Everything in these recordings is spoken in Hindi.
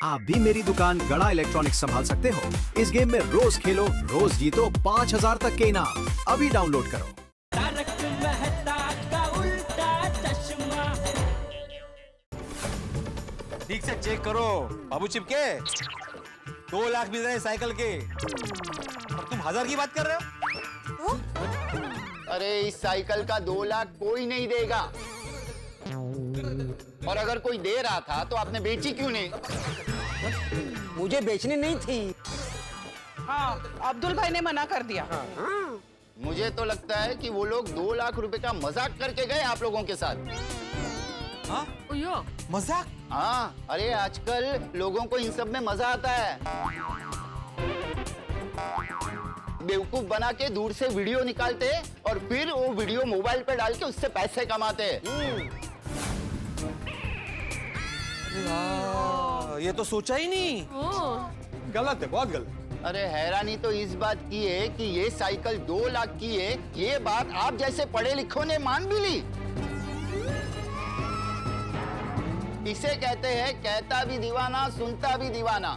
आप भी मेरी दुकान गड़ा इलेक्ट्रॉनिक्स संभाल सकते हो। इस गेम में रोज खेलो, रोज जीतो 5,000 तक के इनाम। अभी डाउनलोड करो। तारक मेहता का उल्टा चश्मा। ठीक से चेक करो बाबू चिपके। 2 लाख मिल रहे हैं साइकिल के और तुम 1,000 की बात कर रहे हो। अरे इस साइकिल का 2 लाख कोई नहीं देगा। और अगर कोई दे रहा था तो आपने बेची क्यों नहीं? मुझे बेचनी नहीं थी। हाँ, अब्दुल भाई ने मना कर दिया। मुझे तो लगता है कि वो लोग 2 लाख रुपए का मजाक करके गए आप लोगों के साथ। हाँ? मजाक? हाँ, अरे आजकल लोगों को इन सब में मजा आता है। बेवकूफ बना के दूर से वीडियो निकालते और फिर वो वीडियो मोबाइल पे डाल के उससे पैसे कमाते। ये तो सोचा ही नहीं। गलत है, बहुत गलत। अरे हैरानी तो इस बात की है कि ये साइकिल 2 लाख की है। ये बात आप जैसे पढ़े लिखों ने मान भी ली। इसे कहते हैं कहता भी दीवाना सुनता भी दीवाना।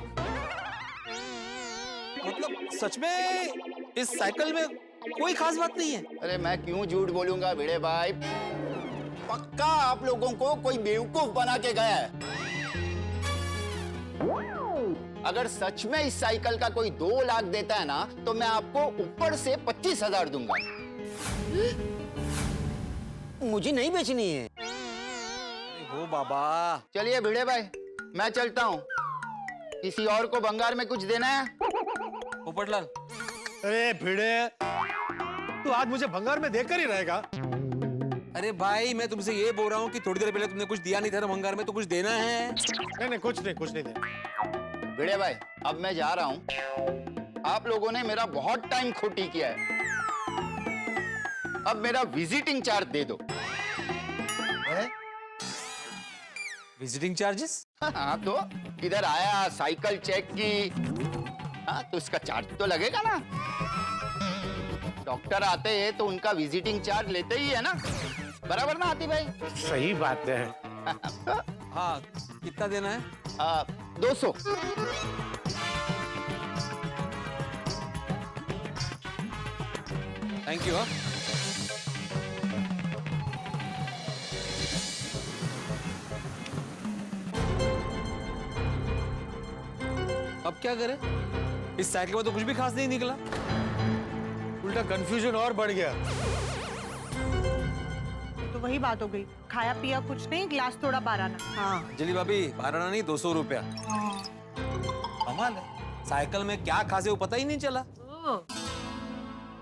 मतलब सच में इस साइकिल में कोई खास बात नहीं है। अरे मैं क्यों झूठ बोलूंगा भिड़े भाई। पक्का आप लोगों को कोई बेवकूफ बना के गया है। अगर सच में इस साइकिल का कोई 2 लाख देता है ना तो मैं आपको ऊपर से 25,000 दूंगा। मुझे नहीं बेचनी है। ओ बाबा। चलिए भिड़े भाई, मैं चलता हूँ। किसी और को भंगार में कुछ देना है? पोपटलाल। अरे भिड़े, तू आज मुझे भंगार में देकर ही रहेगा। अरे भाई मैं तुमसे ये बोल रहा हूँ कि थोड़ी देर पहले तुमने कुछ दिया नहीं था ना भंगार में, तो कुछ देना है। नहीं, कुछ नहीं देना। भिड़े भाई अब मैं जा रहा हूँ। आप लोगों ने मेरा बहुत टाइम खोटी किया है। अब मेरा विजिटिंग चार्ज दे दो। Visiting charges? हाँ तो इधर आया, साइकिल चेक की, हाँ तो उसका चार्ज तो लगेगा ना। डॉक्टर आते हैं तो उनका विजिटिंग चार्ज लेते ही है ना, बराबर ना आती भाई? सही बात है। हाँ, कितना देना है? 200। Thank you. अब क्या करें? इस साइकिल में तो कुछ भी खास नहीं निकला। उल्टा कंफ्यूजन और बढ़ गया। तो वही बात हो गई, खाया पिया कुछ नहीं, ग्लास थोड़ा बाराना। हाँ, जली भाभी 12 नहीं 200 रुपया। कमाल है, साइकिल में क्या खासे वो पता ही नहीं चला।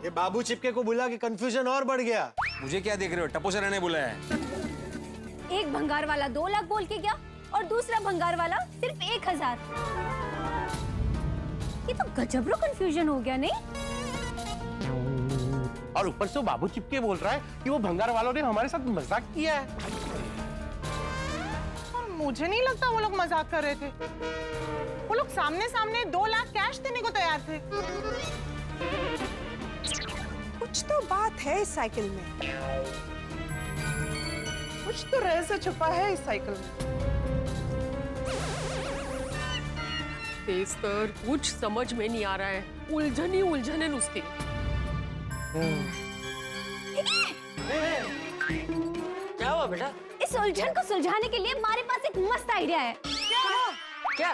ये बाबू चिपके को बुला के कंफ्यूजन और बढ़ गया। मुझे क्या देख रहे हो, टप्पो सर ने बुलाया है। एक भंगार वाला 2 लाख बोल के गया और दूसरा भंगार वाला सिर्फ 1,000। ये तो गजबरो कंफ्यूजन हो गया नहीं? और ऊपर से वो बाबू चिपके बोल रहा है कि वो भंगार वालों ने हमारे साथ मजाक किया है। और मुझे नहीं लगता वो लोग मजाक कर रहे थे। वो लोग सामने सामने 2 लाख कैश देने को तैयार थे। कुछ तो बात है इस साइकिल में। कुछ तो रहस्य छुपा है इस साइकिल में। सर कुछ समझ में नहीं आ रहा है, उलझन ही उलझन है नुसती। क्या हुआ बेटा? इस उलझन को सुलझाने के लिए हमारे पास एक मस्त आइडिया है। क्या?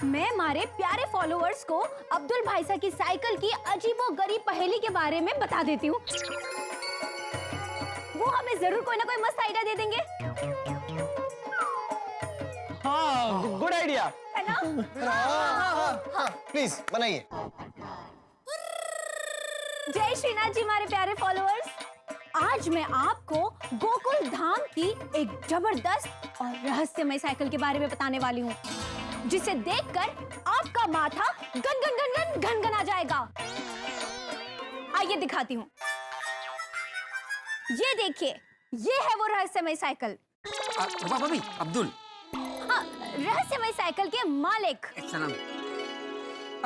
मैं हमारे प्यारे फॉलोअर्स को अब्दुल भाई साहब की साइकिल की अजीबोगरीब पहेली के बारे में बता देती हूँ। वो हमें जरूर कोई ना कोई मस्त आइडिया दे देंगे। हाँ, गुड आइडिया। है ना? प्लीज बनाइए। जय श्रीनाथ जी हमारे प्यारे फॉलोअर्स। आज मैं आपको गोकुल धाम की एक जबरदस्त और रहस्यमय साइकिल के बारे में बताने वाली हूँ, जिसे देखकर आपका माथा गन गन गन गन गन गन आ जाएगा। आइए दिखाती हूँ। ये देखिए, ये है वो रहस्यमय साइकिल। भाभी, अब्दुल। हाँ, रहस्यमय साइकिल के मालिक। सलाम।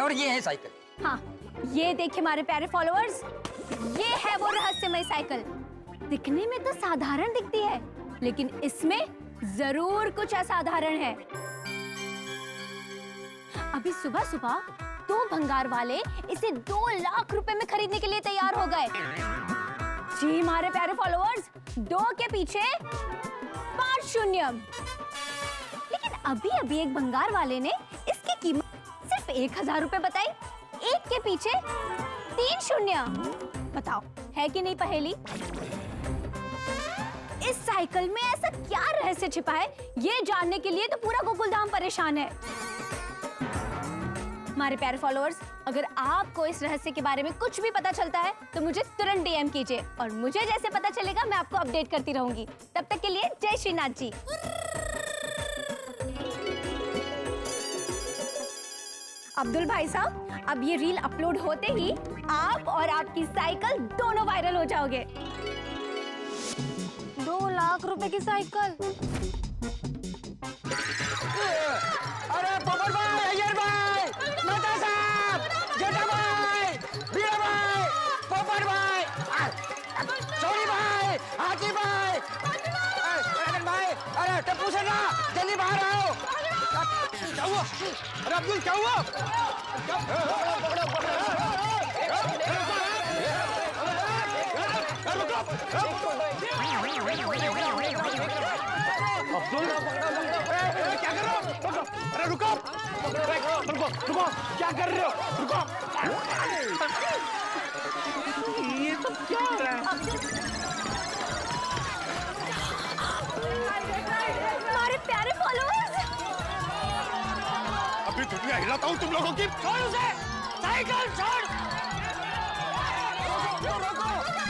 और ये है साइकिल। हाँ, ये देखिए हमारे प्यारे फॉलोअर्स, ये है वो रहस्यमय साइकिल। दिखने में तो साधारण दिखती है, लेकिन इसमें जरूर कुछ असाधारण है। अभी सुबह सुबह 2 भंगार वाले इसे 2 लाख रुपए में खरीदने के लिए तैयार हो गए। जी हमारे प्यारे फॉलोअर्स, 2 के पीछे 5 शून्य। लेकिन अभी अभी एक भंगार वाले ने इसकी कीमत सिर्फ 1000 रुपए बताई। 1 के पीछे 3 शून्य। बताओ है कि नहीं पहेली? इस साइकिल में ऐसा क्या रहस्य छिपा है, ये जानने के लिए तो पूरा गोकुलधाम परेशान है। हमारे प्यारे फॉलोअर्स, अगर आपको इस रहस्य के बारे में कुछ भी पता चलता है तो मुझे तुरंत डीएम कीजिए और मुझे जैसे पता चलेगा मैं आपको अपडेट करती रहूंगी। तब तक के लिए जय श्रीनाथ जी। अब्दुल भाई साहब, अब ये रील अपलोड होते ही आप और आपकी साइकिल दोनों वायरल हो जाओगे। 2 लाख रुपए की साइकिल। अरे पोपट भाई, अय्यर भाई, मेहता साहब, जेठा भाई, बीरा भाई, पोपट भाई, सोनी भाई, हाजी भाई, रतन भाई, अरे टप्पू सेना, जल्दी बाहर आओ। क्या हुआ? अरे अब्दुल क्या हुआ? अब्दुल क्या कर रहे हो? अरे रुको, रुको, क्या कर रहे हो? रुको। ये तो क्या हो रहा है? हमारे प्यारे फॉलोअर्स, अभी दुनिया हिलाता हूँ तुम लोगों की। छोड़ उसे, साइकिल छोड़।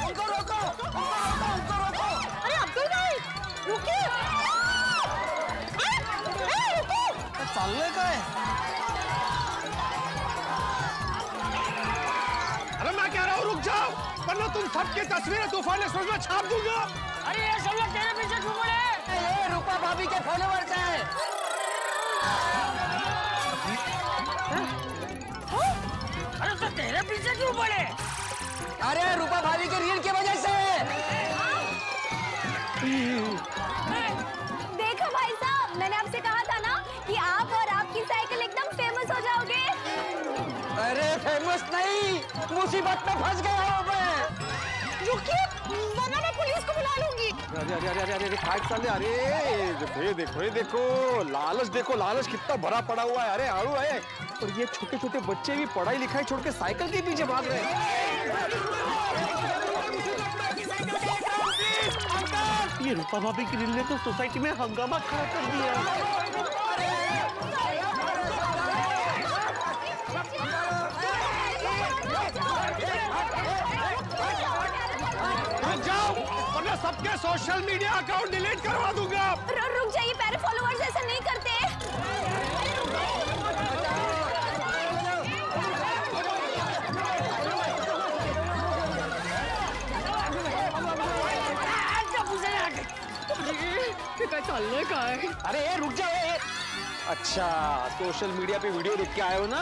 उनको रोको। अरे अब्दुल भाई रुकिए। चाललंय काय? अरे मैं कह रहा हूँ रुक जाओ, वरना तुम सबकी तस्वीरें तूफान एक्सप्रेस में छाप दूंगा। अरे ये सब लोग तेरे पीछे क्यों पड़े? ये रूपा भाभी के फॉलोअर्स हैं। अरे तो तेरे पीछे क्यों पड़े? अरे रूपा भाभी के रील की वजह से। देखो भाई साहब, मैंने आपसे कहा था ना कि आप और आपकी साइकिल एकदम फेमस हो जाओगे। अरे फेमस नहीं, मुसीबत में फंस गया हूँ मैं। रुकिए, वरना मैं पुलिस को बुला लूंगी। अरे फाइट चालले। अरे ये देखो लालच कितना भरा पड़ा हुआ है। अरे आड़ू है, और ये छोटे छोटे बच्चे भी पढ़ाई लिखाई छोड़ के साइकिल के पीछे भाग रहे हैं। ये रूपा भाभी की रील ने तो सोसाइटी में हंगामा खड़ा कर दिया। रुक जाओ, वरना सबके सोशल मीडिया अकाउंट डिलीट करवा दूंगा। रुक जाइए प्यारे फॉलोअर्स, ऐसा नहीं करते। चाललंय काय? अरे ये रुक जाओ। अच्छा, सोशल मीडिया पे वीडियो देख के आए हो ना?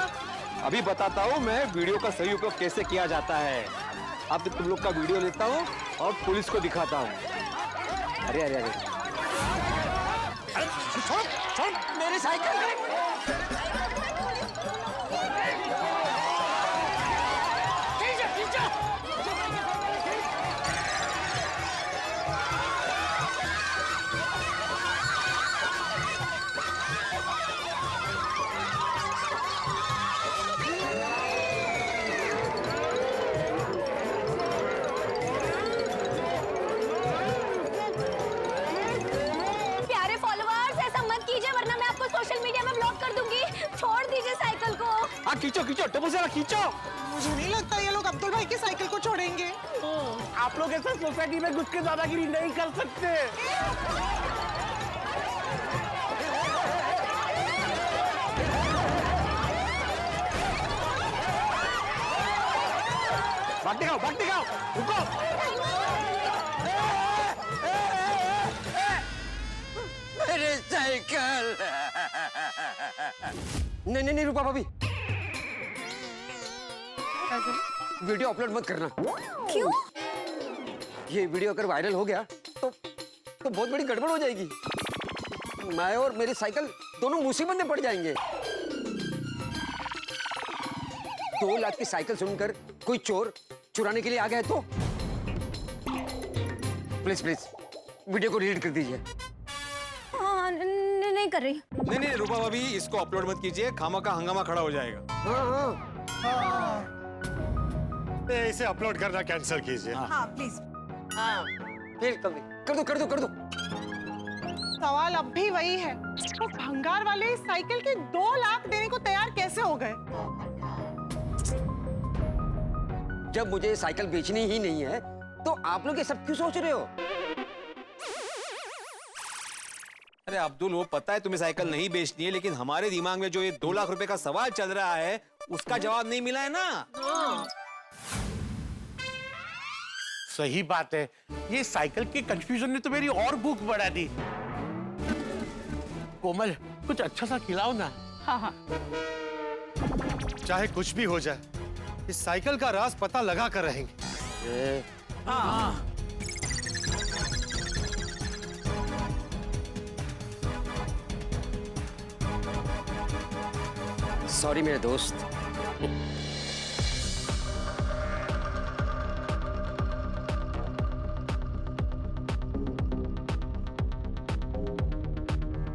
अभी बताता हूँ मैं वीडियो का सही उपयोग कैसे किया जाता है। अब तुम लोग का वीडियो लेता हूँ और पुलिस को दिखाता हूँ। अरे अरे अरे छोड़ मेरी साइकिल। सोशल मीडिया में ब्लॉक कर दूंगी। छोड़ दीजिए साइकिल को। हाँ खींचो टप्पू सेना खींचो। मुझे नहीं लगता ये लोग अब्दुल भाई की साइकिल को छोड़ेंगे। आप लोग ऐसा सोसाइटी में घुस के दादागिरी नहीं कर सकते। भाग दिखाओ, रुको। मेरी साइकिल। नहीं रूपा भाभी, वीडियो अपलोड मत करना। क्यों? ये वीडियो अगर वायरल हो गया तो बहुत बड़ी गड़बड़ हो जाएगी। मैं और मेरी साइकिल दोनों मुसीबत में पड़ जाएंगे। 2 लाख की साइकिल सुनकर कोई चोर चुराने के लिए आ गया तो प्लीज प्लीज वीडियो को डिलीट कर दीजिए। हाँ, नहीं कर रही। नहीं रूपा भाभी, इसको अपलोड मत कीजिए, खामा का हंगामा खड़ा हो जाएगा। हाँ। इसे अपलोड करना कैंसिल कीजिए। हाँ प्लीज। फिर कर दो। सवाल अब भी वही है, वो भंगार वाले इस साइकिल के 2 लाख देने को तैयार कैसे हो गए? जब मुझे साइकिल बेचनी ही नहीं है तो आप लोग ये सब क्यों सोच रहे हो? अरे अब्दुल, वो पता है तुम्हें साइकिल नहीं बेचनी है, लेकिन हमारे दिमाग में जो ये 2 लाख रुपए का सवाल चल रहा है उसका जवाब नहीं मिला है ना। सही बात है, ये साइकिल के कंफ्यूजन ने तो मेरी और भूख बढ़ा दी। कोमल, कुछ अच्छा सा खिलाओ ना। हाँ। चाहे कुछ भी हो जाए, इस साइकिल का राज पता लगा कर रहेंगे। सॉरी मेरे दोस्त।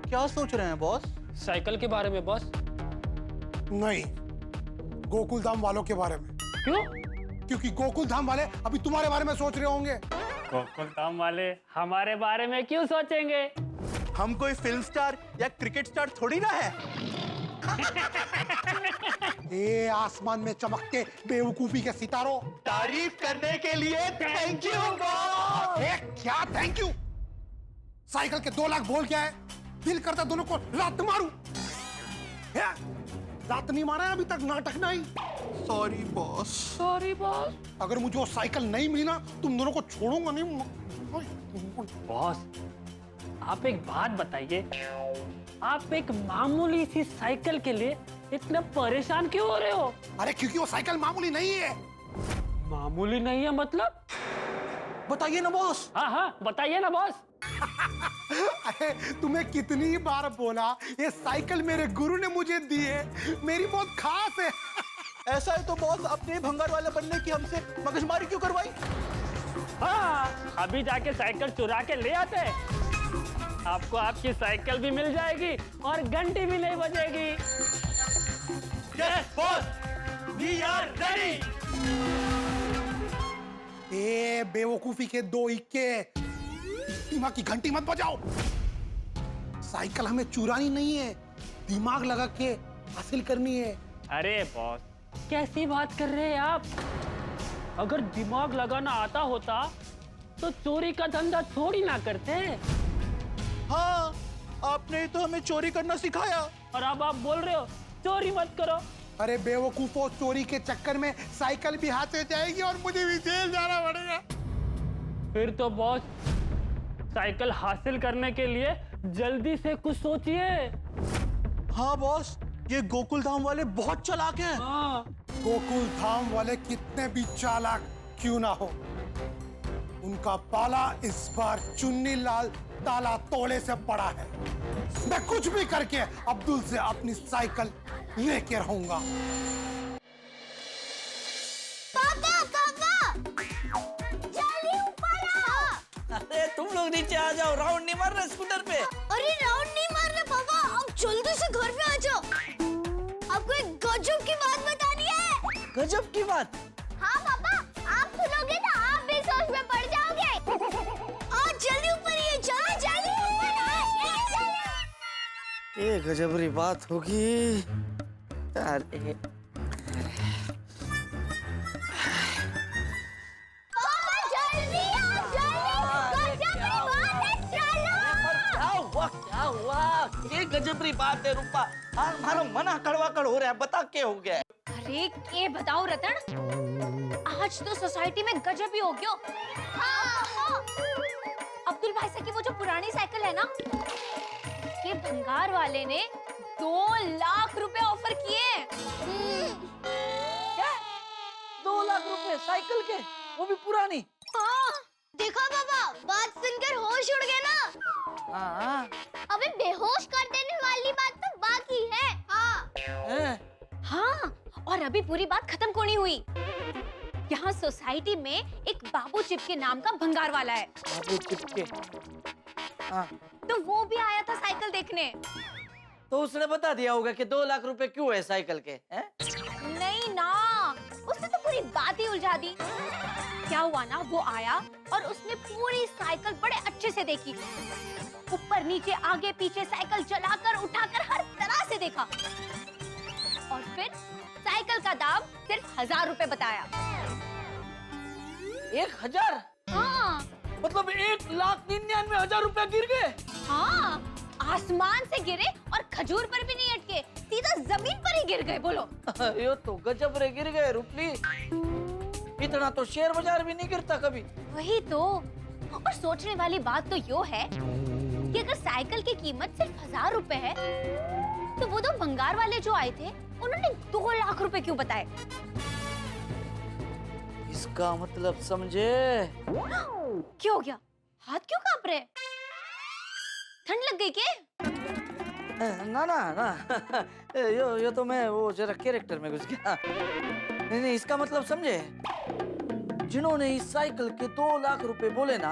क्या सोच रहे हैं बॉस? साइकिल के बारे में बॉस। नहीं, गोकुल धाम वालों के बारे में। क्यों? क्योंकि गोकुल धाम वाले अभी तुम्हारे बारे में सोच रहे होंगे। गोकुल धाम वाले हमारे बारे में क्यों सोचेंगे? हम कोई फिल्म स्टार या क्रिकेट स्टार थोड़ी ना है। ये आसमान में चमकते बेवकूफी के सितारों, तारीफ करने के लिए थैंक यू बॉस। क्या थैंक यू? साइकिल के 2 लाख बोल क्या है? दिल करता दोनों को लात मारूं। लात नहीं मारा है अभी तक, नाटक नहीं। Sorry boss. Sorry boss. अगर मुझे वो साइकिल नहीं मिली ना, तुम दोनों को छोड़ूंगा नहीं। बॉस, आप एक बात बताइए, आप एक मामूली सी साइकिल के लिए इतना परेशान क्यों हो रहे हो? अरे क्योंकि वो साइकिल मामूली नहीं है। मामूली नहीं है मतलब? बताइए ना बॉस। हाँ, बताइए ना बॉस। अरे तुम्हें कितनी बार बोला, ये साइकिल मेरे गुरु ने मुझे दी है, मेरी बहुत खास है। ऐसा है तो बॉस, अपने भंगार वाला बनने की हमसे मगजमारी क्यों करवाई? हाँ, अभी जाके साइकिल चुरा के ले आते, आपको आपकी साइकिल भी मिल जाएगी और घंटी भी नहीं बजेगी। Yes boss, we are ready. ए बेवकूफी के 2 इक्के, दिमाग की घंटी मत बजाओ। साइकिल हमें चुरानी नहीं है, दिमाग लगा के हासिल करनी है। अरे बॉस, कैसी बात कर रहे हैं आप? अगर दिमाग लगाना आता होता तो चोरी का धंधा थोड़ी ना करते। हाँ, आपने ही तो हमें चोरी करना सिखाया। और अब आप बोल रहे हो चोरी मत करो। अरे बेवकूफो, चोरी के चक्कर में साइकिल भी हाथ से जाएगी और मुझे भी जेल जाना पड़ेगा। फिर तो बॉस, साइकिल हासिल करने के लिए जल्दी से कुछ सोचिए। हाँ बॉस, ये गोकुल धाम वाले बहुत चालाक हैं। हाँ। गोकुल धाम वाले कितने भी चालाक क्यों ना हो, उनका पाला इस बार चुन्नी लाल ताला तोड़े से पड़ा है। मैं कुछ भी करके अब्दुल से अपनी साइकिल लेके रहूंगा। जल्दी ऊपर आओ। अरे तुम लोग नीचे आ जाओ, राउंड नहीं मार रहे स्कूटर पे। अरे राउंड नहीं मार रहे पापा, अब जल्दी से घर पे आ जाओ। आपको एक गजब की बात बतानी है। गजब की बात? हाँ पापा, आप सुनोगे तो आप भी सोच में पड़ जाओगे। और जल्दी ऊपर ये चलो, जल्दी ऊपर आओ। ये गजबरी बात होगी। अरे पापा जल्दी आओ, जल्दी। गजब की बात है, चलो। क्या हुआ? ये गजबरी बात है रूपा। हमारा मना कड़वा कड़ हो रहा है, बता क्या हो गया? अरे ये बताओ रतन, आज तो सोसाइटी में गजब ही हो गया। हाँ। अब्दुल भाई से की वो जो पुरानी साइकिल है ना, ये भंगार वाले ने 2 लाख रुपए ऑफर किए। क्या? 2 लाख रुपए साइकिल के, वो भी पुरानी? हाँ, देखो पापा, बात सुनकर होश उड़ गए ना। हाँ। अभी बेहोश कर देने वाली बात तो बाकी है। हाँ हाँ, और अभी पूरी बात खत्म क्यों नहीं हुई। यहाँ सोसाइटी में एक बाबू चिपके नाम का भंगार वाला है। बाबू चिपके? हाँ। तो वो भी आया था साइकिल देखने। तो उसने बता दिया होगा कि 2 लाख रुपए क्यों है साइकिल के? हैं? नहीं ना, उसने तो पूरी बात ही उलझा दी। क्या हुआ ना, वो आया और उसने पूरी साइकिल बड़े अच्छे से देखी, ऊपर नीचे आगे पीछे साइकिल चलाकर उठाकर हर तरह से देखा, और फिर साइकिल का दाम सिर्फ 1000 रुपए बताया। 1000? हाँ। मतलब 1,99,000 रुपए गिर गए? हाँ, आसमान से गिरे और खजूर पर भी नहीं अटके, सीधा जमीन पर ही गिर गए। बोलो। यो तो गजब रे गिर गए रूपली। इतना तो शेयर बाजार भी नहीं गिरता कभी। वही तो। और सोचने वाली बात तो यो है कि अगर साइकिल की कीमत सिर्फ 1000 रुपए है, तो वो 2 भंगार वाले जो आए थे उन्होंने 2 लाख रुपए क्यों बताए? इसका मतलब समझे? क्या हो गया? हाथ क्यों कांप रहे? ठंड लग गई क्या? ना ना ना यो तो मैं वो जरा कैरेक्टर में घुस गया। नहीं, इसका मतलब समझे? जिन्होंने इस साइकिल के 2 लाख रुपए बोले ना,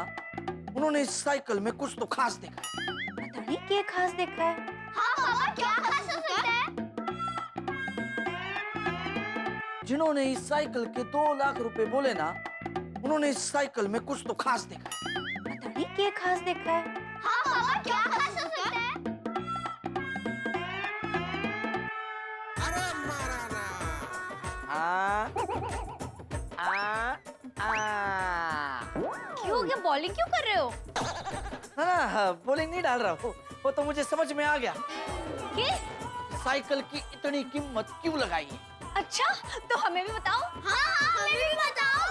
उन्होंने इस साइकिल में कुछ तो खास देखा है। पता नहीं क्या खास देखा है। हाँ पापा, क्या खास हो सकता है? जिन्होंने इस साइकिल के 2 लाख रुपए बोले ना, उन्होंने इस साइकिल में कुछ तो खास देखा है। पता नहीं क्या खास देखा है। हाँ पापा, क्या खास हो सकता है? क्यों हो गया? बॉलिंग क्यों कर रहे हो? ना बॉलिंग नहीं डाल रहा हूँ, वो तो मुझे समझ में आ गया कि साइकिल की इतनी कीमत क्यों लगाई है। अच्छा, तो हमें भी बताओ। हाँ, हमें भी बताओ।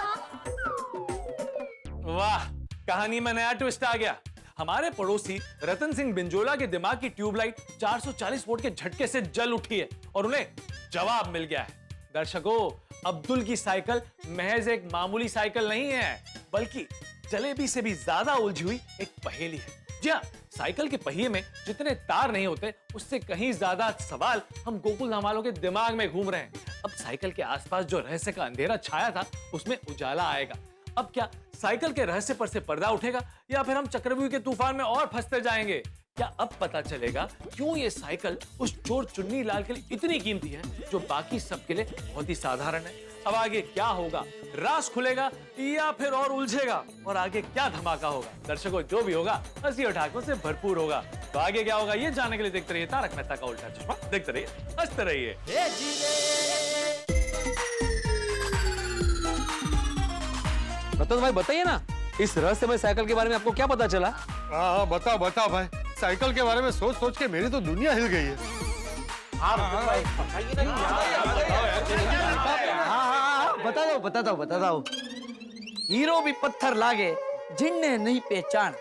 वाह, कहानी में नया ट्विस्ट आ गया। हमारे पड़ोसी रतन सिंह बिंजोला के दिमाग की ट्यूबलाइट 440 वोल्ट के झटके से जल उठी है और उन्हें जवाब मिल गया है। दर्शकों, अब्दुल की साइकिल महज एक मामूली साइकिल नहीं है, बल्कि जलेबी से भी ज्यादा उलझी हुई एक पहेली है। जी हाँ, साइकिल के पहिए में जितने तार नहीं होते, उससे कहीं ज्यादा सवाल हम गोकुल धाम वालों के दिमाग में घूम रहे हैं। अब साइकिल के आसपास जो रहस्य का अंधेरा छाया था, उसमें उजाला आएगा। अब क्या साइकिल के रहस्य पर से पर्दा उठेगा, या फिर हम चक्रव्यूह के तूफान में और फंसते जाएंगे? क्या अब पता चलेगा क्यों ये साइकिल उस चोर चुन्नी लाल के लिए इतनी कीमती है, जो बाकी सबके लिए बहुत ही साधारण है? अब आगे क्या होगा? राज खुलेगा या फिर और उलझेगा? और आगे क्या धमाका होगा? दर्शकों, जो भी होगा हंसी और ठहाकों से भरपूर होगा। तो आगे क्या होगा ये जानने के लिए देखते रहिए तारक मेहता का उल्टा चश्मा। देखते रहिए, हंसते रहिए। रतन भाई बताइए ना, इस रहस्यमय साइकिल के बारे में आपको क्या पता चला? हाँ, बताओ बताओ भाई। साइकिल के बारे में सोच सोच के मेरी तो दुनिया हिल गई है। बता दो। हीरो भी पत्थर लागे, जिन्ने नहीं पहचान।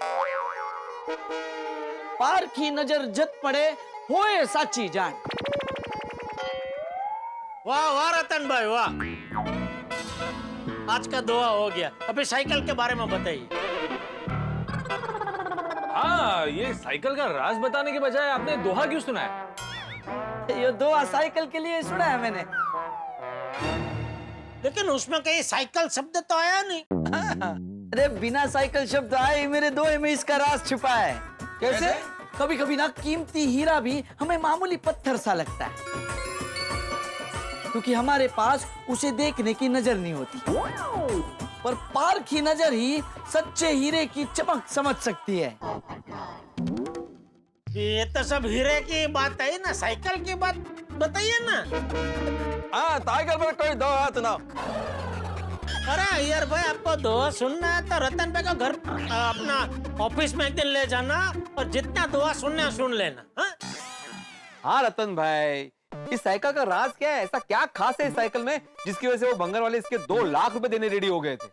पार की नजर जत पड़े, होए साची जान। वाह वाह रतन भाई वाह, आज का दोहा हो गया। अभी साइकिल के बारे में बताइए। हाँ, ये साइकिल का राज बताने के बजाय आपने दोहा क्यों सुनाया? ये दोहा साइकिल के लिए सुना है मैंने। लेकिन उसमें कहीं साइकिल शब्द तो आया नहीं। अरे बिना साइकिल शब्द आए मेरे दोहे में इसका राज छुपा है। कैसे? कभी कभी ना कीमती हीरा भी हमें मामूली पत्थर सा लगता है, क्योंकि हमारे पास उसे देखने की नजर नहीं होती। पर पार की नजर ही सच्चे हीरे की चमक समझ सकती है। ये तो सब हीरे की बात है ना, साइकिल की बात बताइए ना। हाँ, साइकिल पर कोई दोहा सुनाओ। अरे यार भाई, आपको दोहा सुनना है तो रतन भाई का घर अपना ऑफिस में एक दिन ले जाना और जितना दोहा सुनना सुन लेना। हाँ रतन भाई, इस साइकिल का राज क्या है? ऐसा क्या खास है इस साइकिल में जिसकी वजह से वो भंगार वाले इसके 2 लाख रुपए देने रेडी हो गए थे?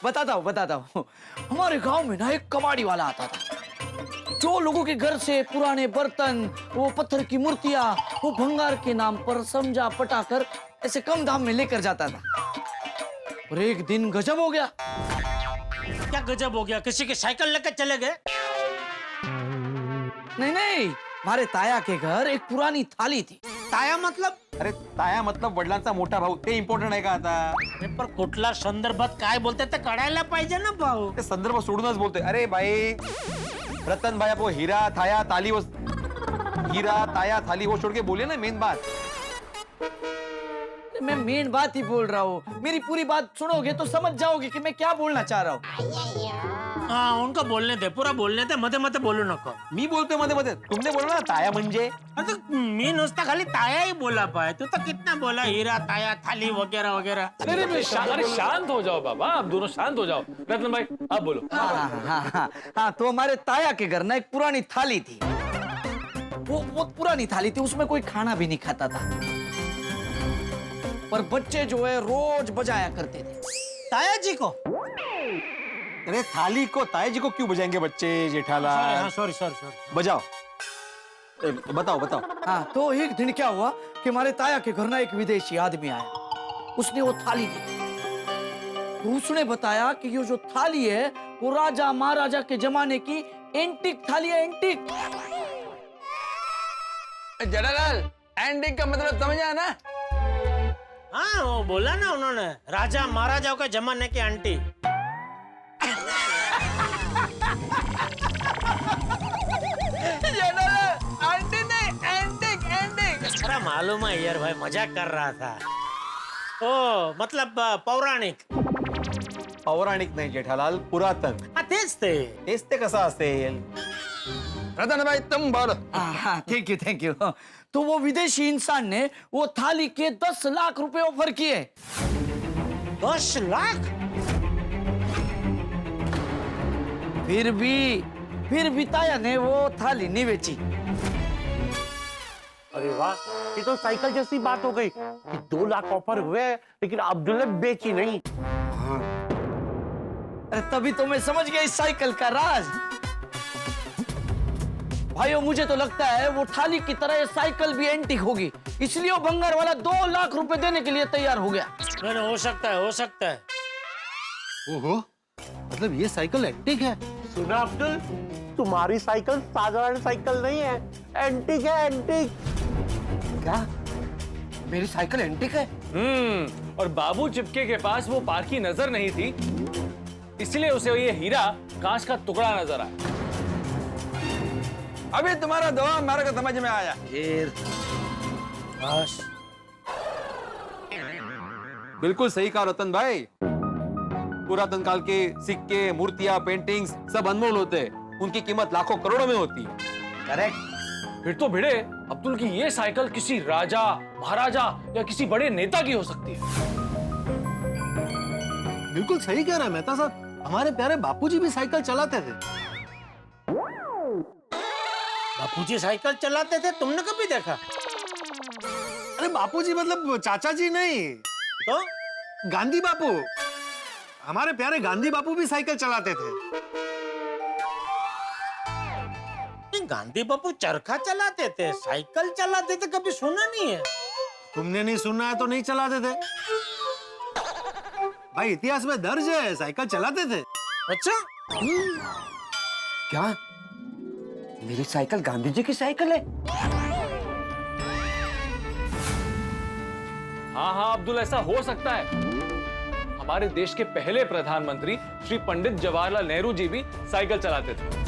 बताता हूँ। हमारे गांव में ना एक कबाड़ी वाला आता था, जो लोगों के घर से पुराने बर्तन, वो पत्थर की मूर्तियां, वो भंगार के नाम पर समझा पटाकर ऐसे कम दाम में लेकर जाता था। और एक दिन गजब हो गया। क्या गजब हो गया? किसी की साइकिल लेकर चले गए? नहीं नहीं, हमारे ताया के घर एक पुरानी थाली थी. ताया मतलब? अरे ताया मतलब वडिलांचा मोठा भाऊ. ते इम्पॉर्टंट आहे का आता? पण कुठला संदर्भात काय बोलते ते कळायला पाहिजे ना भाऊ. ते संदर्भ सोडूनच बोलतोय. अरे भाई रतन भाई आपको हीरा थाया थाली वो हीरा ताया थाली वो छोड़ के बोलिए ना मेन बात. मैं मेन बात ही बोल रहा हूँ. मेरी पूरी बात सुनोगे तो समझ जाओगे कि मैं क्या बोलना चाह रहा हूँ. हाँ उनको बोलने दे, पूरा बोलने दे, मध्ये मध्ये बोलू नको. मी बोलतोय मध्ये मध्ये. तुमने बोला ना ताया म्हणजे. मी नुसता खाली ताया ही बोला पाए, तू तो कितना बोला हीरा ताया थाली वगैरह वगैरह. अरे शांत हो जाओ बाबा, आप दोनों शांत हो जाओ. रतन भाई आप बोलो. हाँ, तो हमारे ताया के घर ना एक पुरानी थाली थी. वो पुरानी थाली थी, उसमें कोई खाना भी नहीं खाता था, पर बच्चे जो है रोज बजाया करते थे. ताया जी को? अरे थाली को ताया जी को क्यों बजाएंगे बच्चे जेठालाल? Sorry sorry sorry. बजाओ. बताओ बताओ. हाँ, तो एक दिन क्या हुआ कि हमारे ताया के घर ना एक विदेशी आदमी आया. उसने वो थाली देखी, तो उसने बताया कि ये जो थाली है वो राजा महाराजा के जमाने की एंटीक थाली है. एंटीक. जेठालाल एंटीक का मतलब समझा ना? हाँ वो बोला ना उन्होंने, राजा महाराजाओं के जमाने की आंटी. आंटी नहीं, एंटीक एंटीक. अरे मालूम है यार भाई, मजाक कर रहा था. ओ मतलब पौराणिक. पौराणिक नाही जेठालाल, पुरातन. हाँ तेच ते. तेच ते कसं असेल? रतन भाई तुम बोलो. हाँ, थैंक यू. तो वो विदेशी इंसान ने वो थाली के 10 लाख रुपए ऑफर किए. 10 लाख? फिर भी ताया ने वो थाली नहीं बेची. अरे वाह, ये तो साइकिल जैसी बात हो गई कि 2 लाख ऑफर हुए लेकिन अब्दुल ने बेची नहीं. अरे तभी तो मैं समझ गया इस साइकिल का राज. भाइयों मुझे तो लगता है वो थाली की तरह ये साइकिल भी एंटीक होगी, इसलिए वो भंगार वाला 2 लाख रुपए देने के लिए तैयार हो गया. नहीं, हो सकता है, हो सकता है. ओहो, मतलब ये साइकिल एंटीक है. सुना अब्दुल, तुम्हारी साइकिल साधारण साइकिल नहीं है, एंटीक है, एंटीक. क्या मेरी साइकिल एंटीक है? और बाबू चिपके के पास वो पारखी नजर नहीं थी, इसलिए उसे ये हीरा कांच का टुकड़ा नजर आया. अभी तुम्हारा दवा मेरे को समझ में आया. बस बिल्कुल सही कहा रतन भाई. पुरातन काल के सिक्के, मूर्तियां, पेंटिंग्स सब अनमोल होते हैं. उनकी कीमत लाखों करोड़ों में होती है. करेक्ट. फिर तो भिड़े अब्दुल की ये साइकिल किसी राजा महाराजा या किसी बड़े नेता की हो सकती है. बिल्कुल सही कह रहा है मेहता साहब. हमारे प्यारे बापूजी भी साइकिल चलाते थे. बापूजी साइकिल चलाते थे, तुमने कभी देखा? अरे बापूजी मतलब चाचा जी नहीं, तो गांधी बापू. हमारे प्यारे गांधी बापू भी साइकिल चलाते थे. गांधी बापू चरखा चलाते थे, साइकिल चलाते थे, कभी सुना नहीं है. तुमने नहीं सुना है तो नहीं चलाते थे भाई. इतिहास में दर्ज है साइकिल चलाते थे. अच्छा? क्या मेरी साइकिल गांधी जी की साइकिल है? हाँ अब्दुल, ऐसा हो सकता है. हमारे देश के पहले प्रधानमंत्री श्री पंडित जवाहरलाल नेहरू जी भी साइकिल चलाते थे.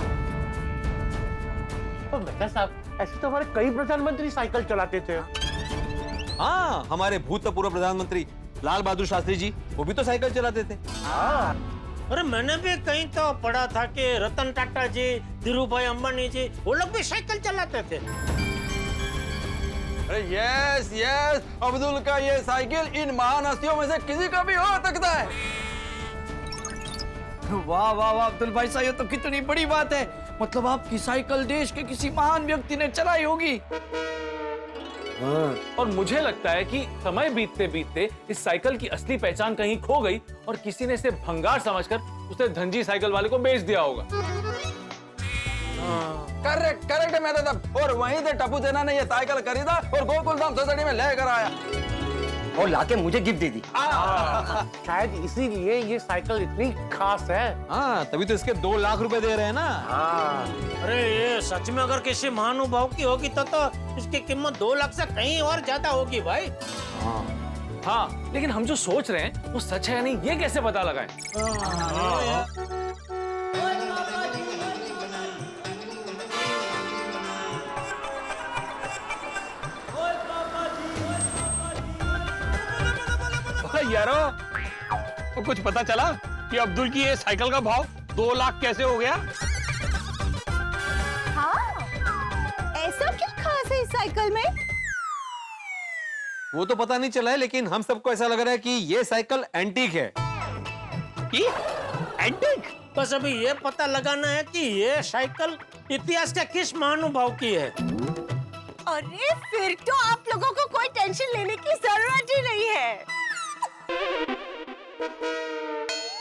तो मेहता साहब, ऐसे तो हमारे कई प्रधानमंत्री साइकिल चलाते थे. हाँ, हमारे भूतपूर्व प्रधानमंत्री लाल बहादुर शास्त्री जी, वो भी तो साइकिल चलाते थे. अरे मैंने भी कहीं तो पढ़ा था कि रतन टाटा जी, धीरूभाई अंबानी जी, वो लोग भी साइकिल चलाते थे. अरे यस यस, अब्दुल का ये साइकिल इन महान हस्तियों में से किसी का भी हो सकता है. वाह वाह वाह अब्दुल भाई साहब, ये तो कितनी बड़ी बात है. मतलब आपकी साइकिल देश के किसी महान व्यक्ति ने चलाई होगी. और मुझे लगता है कि समय बीतते बीतते इस साइकिल की असली पहचान कहीं खो गई और किसी ने इसे भंगार समझकर उसे धनजी साइकिल वाले को बेच दिया होगा. करेक्ट करेक्ट है. और वहीं से टप्पू सेना ने ये साइकिल खरीदा और गोकुलधाम सोसाइटी में लेकर आया. और लाके मुझे गिफ्ट दे दी। शायद इसीलिए ये साइकिल इतनी खास है। हाँ, तभी तो इसके 2 लाख रुपए दे रहे हैं ना। अरे ये सच में अगर किसी महानुभाव की होगी तो इसकी कीमत 2 लाख से कहीं और ज्यादा होगी भाई। हाँ, लेकिन हम जो सोच रहे हैं वो सच है या नहीं ये कैसे पता लगाएं? यारो, तो कुछ पता चला कि अब्दुल की ये साइकिल का भाव 2 लाख कैसे हो गया? हाँ, ऐसा क्या खास है इस साइकिल में? वो तो पता नहीं चला है, लेकिन हम सबको ऐसा लग रहा है कि ये साइकिल एंटीक है। की? एंटीक? बस अभी ये पता लगाना है कि ये साइकिल इतिहास के किस महानुभाव की है। अरे फिर तो आप लोगों को कोई टेंशन लेने की जरूरत ही नहीं है।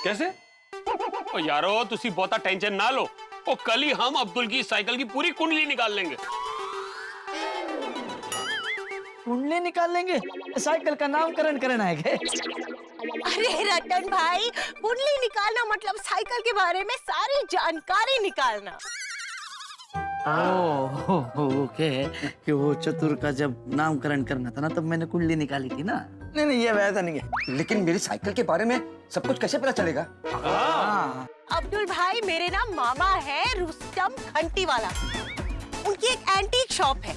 कैसे? ओ यारो, तुसी बहुता टेंशन ना लो। ओ कल ही हम अब्दुल की साइकिल की पूरी कुंडली निकाल लेंगे। कुंडली निकाल लेंगे? साइकिल का नामकरण करना है क्या? अरे रतन भाई, कुंडली निकालना मतलब साइकिल के बारे में सारी जानकारी निकालना। ओके, कि वो चतुर का जब नामकरण करना था ना तब मैंने कुंडली निकाली थी ना। नहीं ये वैसा नहीं है। लेकिन मेरी साइकिल के बारे में सब कुछ कैसे पता चलेगा? अब्दुल भाई मेरे ना मामा है रुस्तम घंटी वाला। उनकी एक एंटीक शॉप है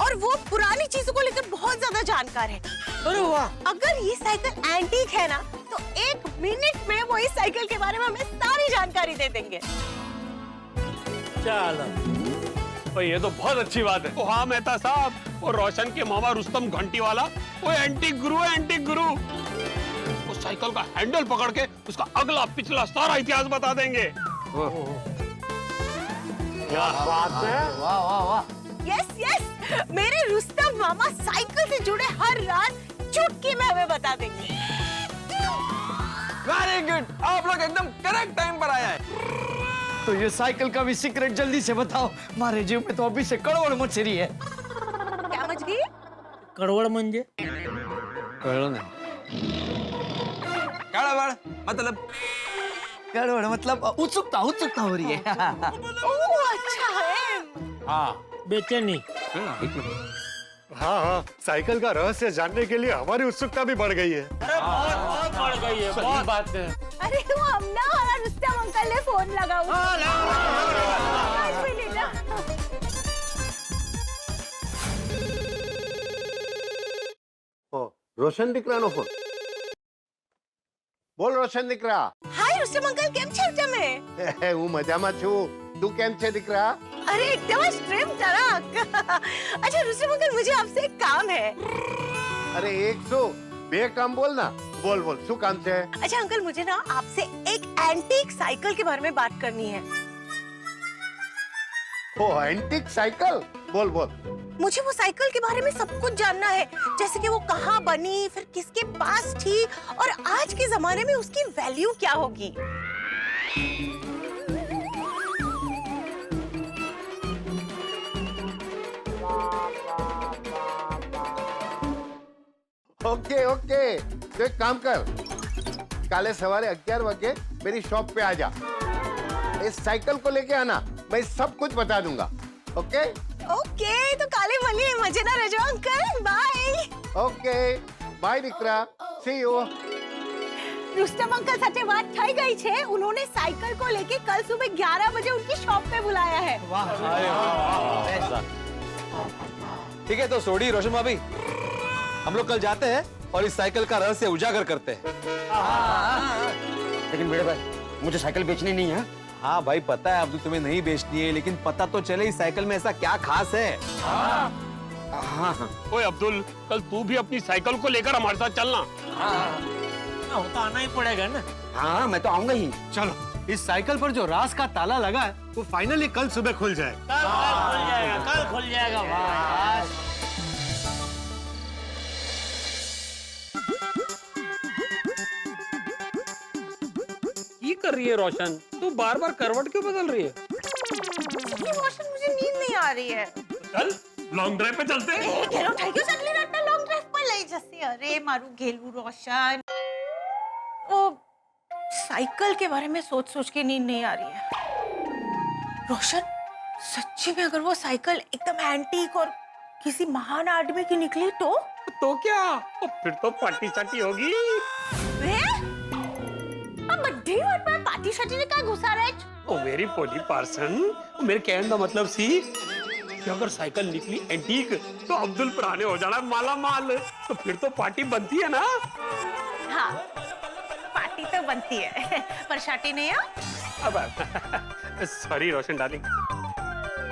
और वो पुरानी चीजों को लेकर बहुत ज्यादा जानकार है। अरे वाह! अगर ये साइकिल एंटीक है ना तो 1 मिनट में वो इस साइकिल के बारे में हमें सारी जानकारी दे देंगे। चलो भाई ये तो बहुत अच्छी बात है। ओ हाँ मेहता साहब, वो रोशन के मामा रुस्तम घंटी वाला वो एंटीक गुरु है, एंटीक गुरु। वो साइकिल का हैंडल पकड़ के उसका अगला पिछला सारा इतिहास बता देंगे। क्या बात है? वाह वाह वाह। यस यस, मेरे रुस्तम मामा साइकिल से जुड़े हर राज चुटकी में हमें बता देंगे। वेरी गुड, आप लोग एकदम करेक्ट टाइम पर आया है। तो ये साइकिल का भी सीक्रेट जल्दी से बताओ। हमारे जीव में तो अभी से कड़वड़ मछली है। क्या मछली? कड़वड़ मंजे? कड़वड़ मतलब उत्सुकता उत्सुकता हो रही है। ओह अच्छा है। हाँ, बेचैनी। हाँ, साइकिल का रहस्य जानने के लिए हमारी उत्सुकता भी बढ़ गई है। अरे बहुत बढ़ गई है। बहुत बात है। अरे वो हम ना और रुस्तम अंकल ने फोन लगाओ। रोशन दिख रहा फोन। बोल रोशन दिख रहा। हाय रुस्तम अंकल, કેમ છે તમે? હું મજામાં છું, તું કેમ છે દીકરા? अरे एकदम स्ट्रीम तरह। अच्छा रुस्तम अंकल, मुझे आपसे एक काम है। अरे एक सो बे काम बोल ना। बोल बोल, शू काम છે? अच्छा अंकल, मुझे ना आपसे एक एंटीक साइकिल के बारे में बात करनी है। ओ एंटीक साइकिल, बोल बोल। मुझे वो साइकिल के बारे में सब कुछ जानना है, जैसे कि वो कहाँ बनी, फिर किसके पास थी और आज के जमाने में उसकी वैल्यू क्या होगी। ओके ओके, तो एक काम कर, काले सवारे 11 बजे मेरी शॉप पे आ जा। इस साइकिल को लेके आना, मैं सब कुछ बता दूंगा। ओके ओके, तो काले मलिए, मजे ना रहो अंकल। बाय। ओके बाय દીકરા, सी यू। रुस्तम अंकल साथे बात થઈ ગઈ છે। उन्होंने साइकिल को लेके कल सुबह 11 बजे उनकी शॉप पे बुलाया है। ठीक है, तो सोडी रोशन भाभी, हम लोग कल जाते हैं और इस साइकिल का रहस्य उजागर करते हैं। लेकिन बड़े भाई, मुझे साइकिल बेचनी नहीं है। हाँ भाई, पता है अब्दुल तुम्हें नहीं बेचनी है, लेकिन पता तो चले इस साइकिल में ऐसा क्या खास है। हाँ हाँ। ओए अब्दुल, कल तू भी अपनी साइकिल को लेकर हमारे साथ चलना। वो तो आना ही पड़ेगा ना। हाँ, मैं तो आऊंगा ही। चलो, इस साइकिल पर जो राज का ताला लगा है वो फाइनली कल सुबह खुल जाए। कल खुल जाएगा भाई। ये कर रही है रोशन, तू बार बार करवट क्यों बदल रही है? रोशन, मुझे नींद नहीं आ रही है। चल लॉन्ग ड्राइव पे चलते हैं। लॉन्ग ड्राइव पर ले जैसे अरे मारू घेलू रोशन, वो साइकिल के बारे में सोच सोच के नींद नहीं आ रही है। रोशन, सच्ची में अगर वो साइकिल एकदम एंटीक और किसी महान आदमी की निकली तो क्या? फिर तो पार्टी शार्टी होगी। अब बड्ढी बात पर पार्टी शार्टी ने क्या घुसा रहा है? ओ मेरी पोली पार्सन, मेरे कहने का मतलब सी कि अगर साइकिल निकली एंटीक तो अब्दुल पुराने हो जाना माला माल, तो फिर तो पार्टी बनती है ना। हाँ, पार्टी तो बनती है पर शार्टी नहीं है। अब सॉरी रोशन डार्लिंग,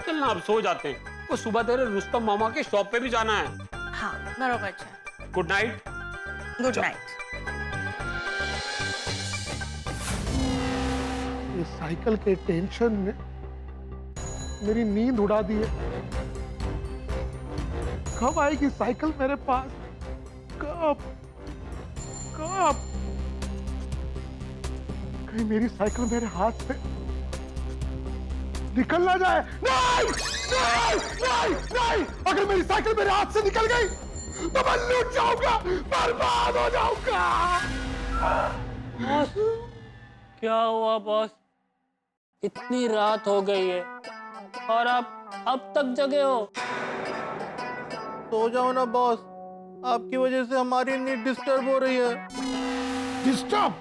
चल ना अब सो जाते हैं, वो सुबह तेरे रुस्तम मामा के शॉप पे भी जाना है। हाँ बरोबर है। Good night. Good night. ये साइकिल के टेंशन ने मेरी नींद उड़ा दी है। कब आएगी साइकिल मेरे पास? कब कब? कहीं मेरी साइकिल मेरे हाथ से निकल ना जाए। नहीं नहीं नहीं नहीं, अगर मेरी साइकिल मेरे हाथ से निकल गई तो मैं लूट जाऊंगा, बर्बाद हो जाऊंगा। बॉस, क्या हुआ बॉस? इतनी रात हो गई है और आप अब तक जगे हो? सो जाओ ना बॉस, आपकी वजह से हमारी नींद डिस्टर्ब हो रही है। डिस्टर्ब?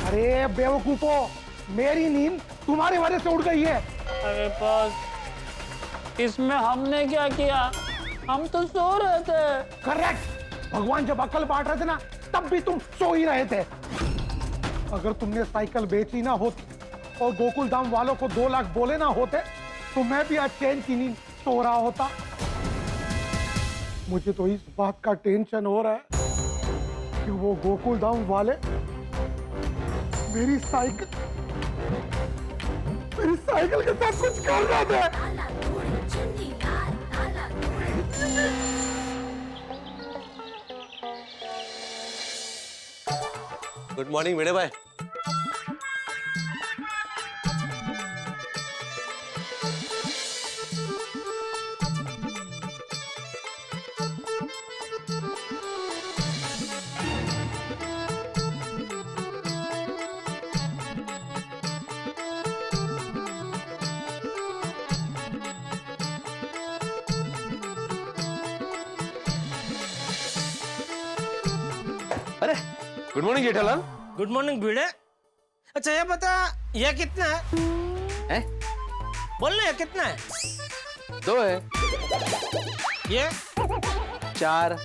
अरे बेवकूफो, मेरी नींद तुम्हारी वजह से उड़ गई है। अरे बॉस, इसमें हमने क्या किया? हम तो सो रहे थे। करेक्ट, भगवान जब अकल बांट रहे थे ना तब भी तुम सो ही रहे थे। अगर तुमने साइकिल बेची ना होती और गोकुल धाम वालों को 2 लाख बोले ना होते तो मैं भी आज चैन की नींद सो रहा होता। मुझे तो इस बात का टेंशन हो रहा है कि वो गोकुल धाम वाले मेरी साइकिल के साथ कुछ कर रहे थे। गुड मॉर्निंग मेरे भाई। अरे good morning Jethalal. Good morning Bhide. अच्छा ये बता, ये कितना है? हैं? बोल ना, ये कितना है? 2 है। ये 4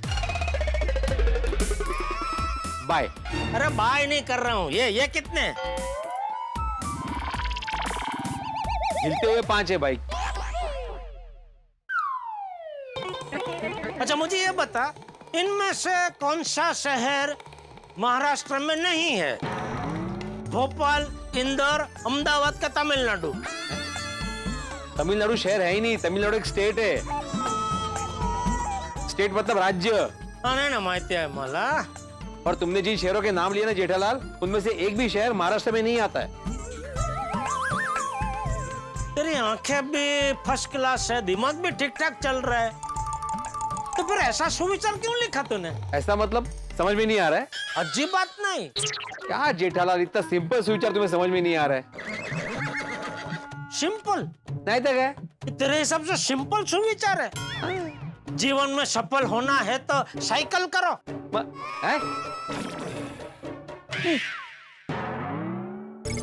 बाय। अरे बाय नहीं कर रहा हूँ, ये कितने? हिलते हुए 5 है भाई। अच्छा मुझे ये बता, इनमें से कौन सा शहर महाराष्ट्र में नहीं है? भोपाल, इंदौर, अहमदाबाद का तमिलनाडु? तमिलनाडु शहर है ही नहीं, तमिलनाडु एक स्टेट है। स्टेट मतलब राज्य। नहीं ना माहिती है मला। और तुमने जिन शहरों के नाम लिए ना जेठालाल, उनमें से एक भी शहर महाराष्ट्र में नहीं आता है। तेरी आंखें भी फर्स्ट क्लास है, दिमाग भी ठीक ठाक चल रहा है, तो फिर ऐसा सुविचार क्यों लिखा तूने? ऐसा मतलब समझ में नहीं आ रहा है? अजीब बात नहीं। क्या जेठालाल, इतना सिंपल सुविचार तुम्हें समझ में नहीं आ रहा है? सिंपल नहीं तो क्या? तेरे हिसाब से सिंपल सुविचार है? जीवन में सफल होना है तो साइकिल करो।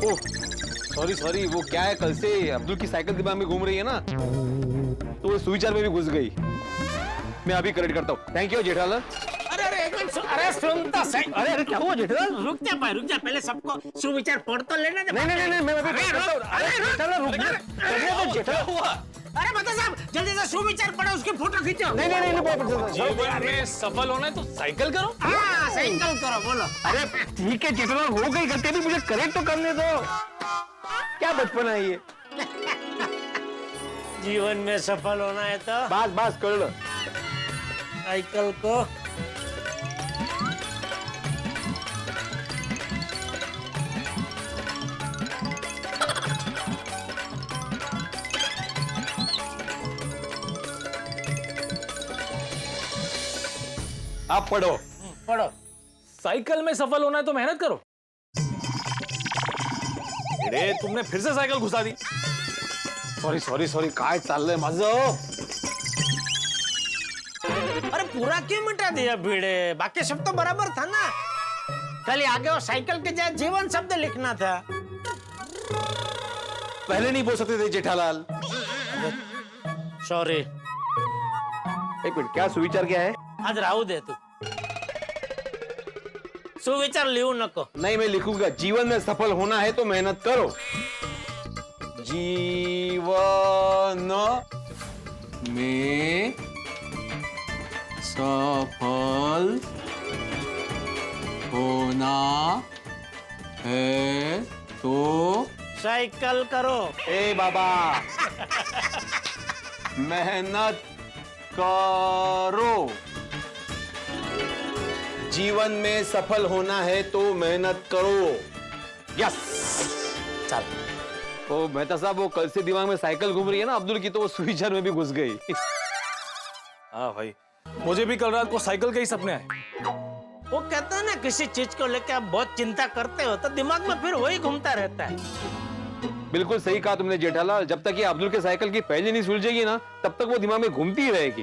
ओह सॉरी सॉरी, वो क्या है, कल से अब्दुल की साइकिल दिमाग में घूम रही है ना, तो वो सुविचार में भी घुस गई। मैं अभी करेक्ट करता हूँ। Thank you Jethalal. अरे सुनता सही। अरे क्या हुआ जेठालाल? रुक जा भाई, रुक जा, पहले सबको सुविचार पढ़ तो लेने दे। नहीं मैं अभी जेठालाल रुक जा। जेठालाल हुआ। अरे बता साहब, जल्दी से सुविचार पढ़ो, उसकी फोटो खींचो। नहीं जीवन में सफल होना है तो साइकिल करो। हाँ साइकिल करो, बोलो। अरे ठीक है जेठालाल, हो गई गलती, भी मुझे करेक्ट तो करने दो। क्या बचपन है ये? जीवन में सफल होना है तो बस कर लो। साइकिल को आप पढ़ो। पढ़ो। साइकिल में सफल होना है तो मेहनत करो। अरे तुमने फिर से साइकिल घुसा दी। सॉरी सॉरी सॉरी, काय चाललंय माझं? अरे पूरा क्यों मिटा दिया भिड़े? बाकी सब तो बराबर था ना। कल आगे वो साइकिल के जगह जीवन शब्द लिखना था। पहले नहीं बोल सकते थे जेठालाल? सॉरी। एक मिनट, क्या सुविचार क्या है? आज राहू दे तू, सुविचार लिहू नको। नहीं, मैं लिखूंगा, जीवन में सफल होना है तो मेहनत करो। जीवन में सफल होना है तो साइकिल करो। ए बाबा, मेहनत करो। जीवन में सफल होना है तो मेहनत करो। यस, चल। ओ मेहता साहब, वो कल से दिमाग में साइकिल घूम रही है ना अब्दुल की, तो वो सुविचार में भी घुस गई। हाँ भाई, मुझे भी कल रात को साइकिल के ही सपने आए। वो कहता है ना, किसी चीज को लेकर आप बहुत चिंता करते हो तो दिमाग में फिर वही घूमता रहता है। बिल्कुल सही कहा तुमने जेठालाल, जब तक ये अब्दुल के साइकिल की पहली नहीं सुलझेगी ना, तब तक वो दिमाग में घूमती ही रहेगी।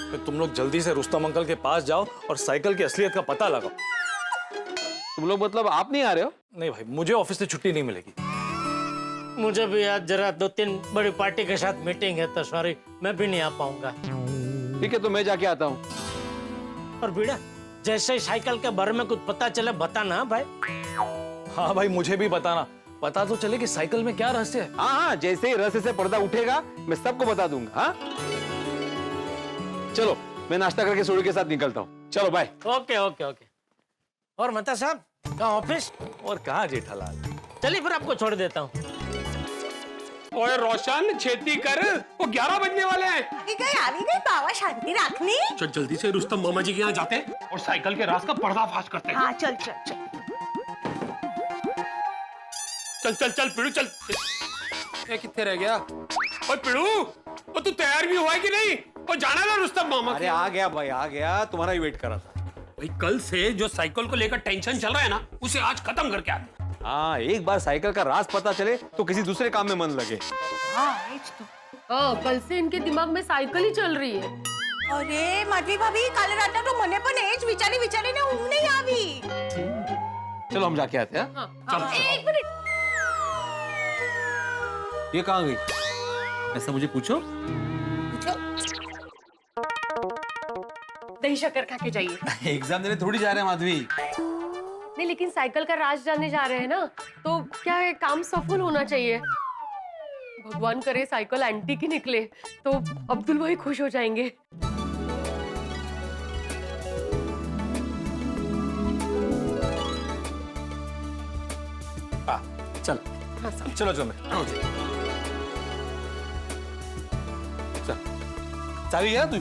तो तुम लोग जल्दी से रुस्तम अंकल के पास जाओ और साइकिल की असलियत का पता लगाओ। तुम लोग मतलब आप नहीं आ रहे हो? नहीं भाई, मुझे ऑफिस से छुट्टी नहीं मिलेगी। मुझे भी आज जरा 2-3 बड़ी पार्टी के साथ मीटिंग है, तो सॉरी, मैं भी नहीं आ पाऊंगा। ठीक है, तो मैं जाके आता हूँ। और बीड़ा, जैसे ही साइकिल के बारे में कुछ पता चले बताना भाई। हाँ भाई, मुझे भी बताना, पता तो चले कि साइकिल में क्या रहस्य है। हाँ हाँ, जैसे ही रहस्य से पर्दा उठेगा मैं सबको बता दूंगा। हाँ चलो, मैं नाश्ता करके सोडी के साथ निकलता हूँ। चलो बाय। Okay okay okay. और मता साहब, कहाँ ऑफिस? और कहाँ जेठालाल? चलिए फिर आपको छोड़ देता हूँ। ओए रोशन, छेती कर, वो 11 बजने वाले हैं। आ गई बाबा, शांति रखनी। चल जल्दी से रुस्तम मामा जी के यहाँ जाते हैं और साइकिल के राज का पर्दाफाश करते हैं। हाँ चल चल चल। चल चल चल पिड़ू चल। ये कितने रह गया? ओए पिड़ू, वो तू तैयार भी हुआ है कि नहीं? वो जाना ना रुस्तम मामा। अरे आ गया भाई, आ गया, तुम्हारा ही वेट कर रहा था। भाई कल से जो साइकिल को लेकर टेंशन चल रहा है ना, उसे आज खत्म करके आ। हाँ, एक बार साइकिल का राज पता चले तो किसी दूसरे काम में मन लगे। कल से इनके दिमाग में साइकिल ही चल रही है। अरे माधवी भाभी, काल रात तो मने पण एज विचारी विचारी ने ऊँघ नहीं आवी। चलो हम जाके आते हैं। चल एक मिनट। ये कहाँ गई? ऐसा मुझे पूछो। दही शक्कर खा के जाइए। एग्जाम देने थोड़ी जा रहे हैं माधवी। नहीं, लेकिन साइकिल का राज जानने जा रहे हैं ना, तो क्या है, काम सफल होना चाहिए। भगवान करे साइकिल एंटीक ही निकले तो अब्दुल भाई खुश हो जाएंगे। चल चलो चलो चाबी गया तू?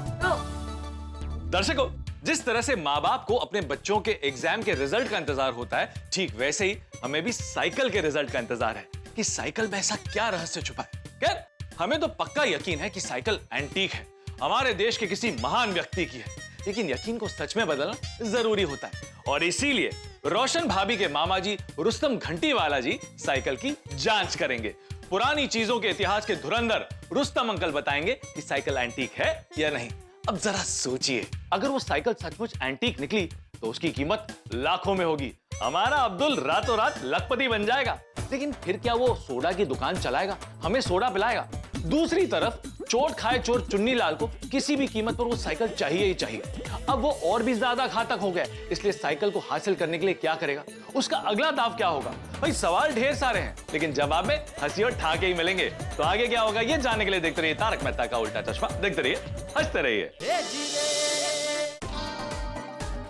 दर्शकों, जिस तरह से माँ बाप को अपने बच्चों के एग्जाम के रिजल्ट का इंतजार होता है, ठीक वैसे ही हमें भी साइकिल के रिजल्ट का इंतजार है कि साइकिल में ऐसा क्या रहस्य छुपा है। खैर, हमें तो पक्का यकीन है कि साइकिल एंटीक है, हमारे देश के किसी महान व्यक्ति की है, लेकिन यकीन को सच में बदलना जरूरी होता है। और इसीलिए रोशन भाभी के मामा जी रुस्तम घंटीवाला जी साइकिल की जांच करेंगे। पुरानी चीजों के इतिहास के धुरंधर रुस्तम अंकल बताएंगे कि साइकिल एंटीक है या नहीं। अब जरा सोचिए, अगर वो साइकिल सचमुच एंटीक निकली तो उसकी कीमत लाखों में होगी। हमारा अब्दुल रातों रात लखपति बन जाएगा। लेकिन फिर क्या वो सोडा की दुकान चलाएगा, हमें सोडा पिलाएगा? दूसरी तरफ चोट खाए चोर चुन्नी लाल को किसी भी कीमत पर वो साइकिल चाहिए ही चाहिए। अब वो और भी ज्यादा घातक हो गया, इसलिए साइकिल को हासिल करने के लिए क्या करेगा? उसका अगला दाव क्या होगा? भाई सवाल ढेर सारे हैं, लेकिन जवाब में हंसी और ठाके ही मिलेंगे। तो आगे क्या होगा ये जानने के लिए देखते रहिए तारक मेहता का उल्टा चश्मा। देखते रहिए, हंसते रहिए।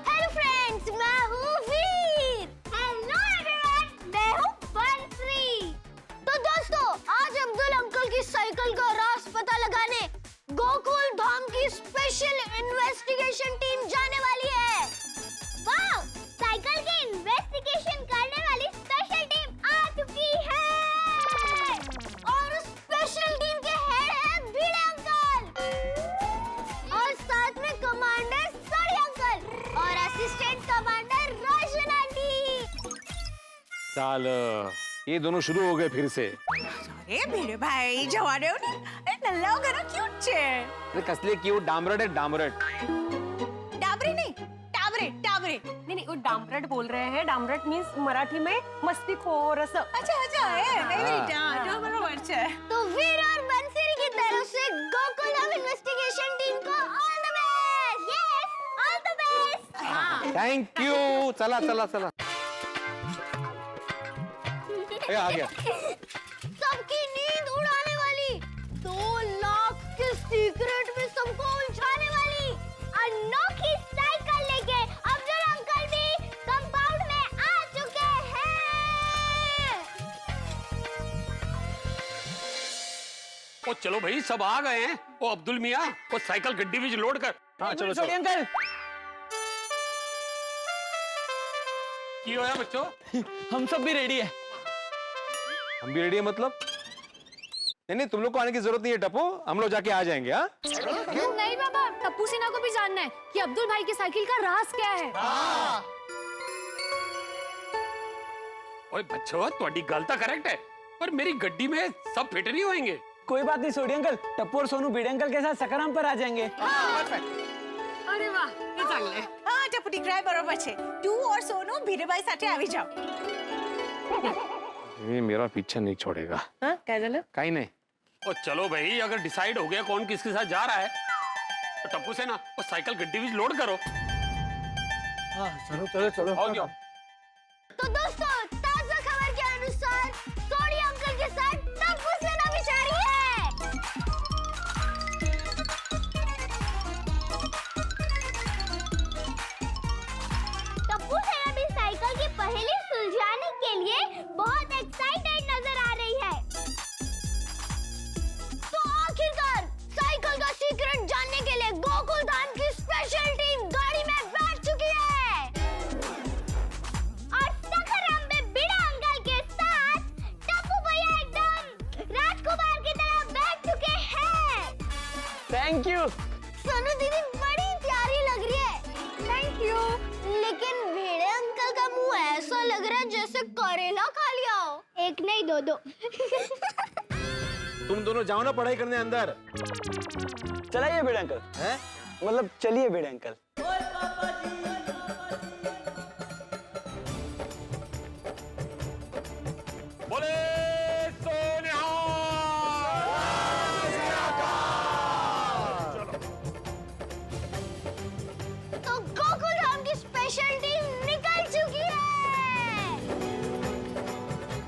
हेलो फ्रेंड्स, मैं हूँ वीर। हेलो एवरीवन, मैं हूँ बंसी। तो दोस्तों, आज अब्दुल अंकल की साइकिल का राज पता लगाने गोकुल धाम की स्पेशल इन्वेस्टिगेशन टीम जाने वाली है। वाह, साइकिल की इन्वेस्टिगेशन करने वाली स्पेशल टीम आ चुकी है और उस स्पेशल टीम के हेड है भिड़े अंकल और साथ साल ये दोनों शुरू हो गए फिर से. अरे भिडे भाई जवान हो ना नल्ला हो ना क्यूट छे. अरे कसले क्यूट डामरट है डामरट. डाबरे नहीं टाबरे टाबरे. नहीं वो डामरट बोल रहे हैं. डामरट मीन्स मराठी में मस्तीखोर असं. अच्छा है नहीं बेटा बरोबर छे. तो वीर और बंसीरी की तरफ से गोकुलधाम इन्वेस्टिगेशन टीम को all the best. Yes all the best. हां थैंक यू. चला चला चला. आ गया. सबकी नींद उड़ाने वाली 2 लाख के सीक्रेट में सबको उलझाने वाली अनोखी साइकिल लेके अब्दुल अंकल भी कंपाउंड में आ चुके हैं. ओ चलो भाई सब आ गए हैं. ओ अब्दुल मियाँ वो साइकिल गड्डी में लोड कर. हाँ चलो चलो. अंकल की होया बच्चों? हम सब भी रेडी है. हम भी रेडी है मतलब? नहीं तुम लोग को आने की जरूरत नहीं है टप्पू. हम लोग जाके आ जाएंगे. हाँ नहीं बाबा, टप्पू सिन्हा को भी जानना है कि अब्दुल भाई की साइकिल का राज क्या है. ओए बच्चों तुम्हारी गल तो करेक्ट है पर मेरी गड्डी में सब फिट नहीं होंगे. कोई बात नहीं सोडी अंकल. टप्पू और सोनू भिडे अंकल के साथ सकाराम पर आ जाएंगे. अरे वाह हे चांगले. हां टपुटी क्राय बरोबर छे. तू और सोनू भिडे भाई साथे आवी जाओ. ये मेरा पीछा नहीं छोड़ेगा. हां क्या झालं? कहीं नहीं. ओ चलो भाई अगर डिसाइड हो गया कौन किसके साथ जा रहा है तो टप्पू से ना वो साइकिल गड्डी में लोड करो. हाँ चलो चलो चलो. आओ जाओ. तो दोस्तों ताजा खबर के अनुसार सोडी अंकल के साथ टप्पू सेना भी जा रही है. टप्पू सेना भी साइकिल की पहेली सुलझाने के लिए बहुत एक्साइटेड नजर आ रही है. तो आखिरकार साइकिल का सीक्रेट जानने के लिए गोकुलधाम की स्पेशल टीम गाड़ी में बैठ चुकी है और सखाराम में बिड़ा अंकल के साथ टप्पू भैया एकदम राजकुमार की तरह बैठ चुके हैं. Thank you. सोनू दीदी बड़ी प्यारी लग रही है. Thank you. लेकिन भिड़े अंकल का मुंह ऐसा लग रहा है जैसे करेला खा लिया हो. एक नहीं दो. तुम दोनों जाओ ना पढ़ाई करने अंदर. चलाइए भिडे अंकल. हैं? मतलब चलिए भिडे अंकल. बोले तो गोकुलधाम की स्पेशल टीम निकल चुकी है.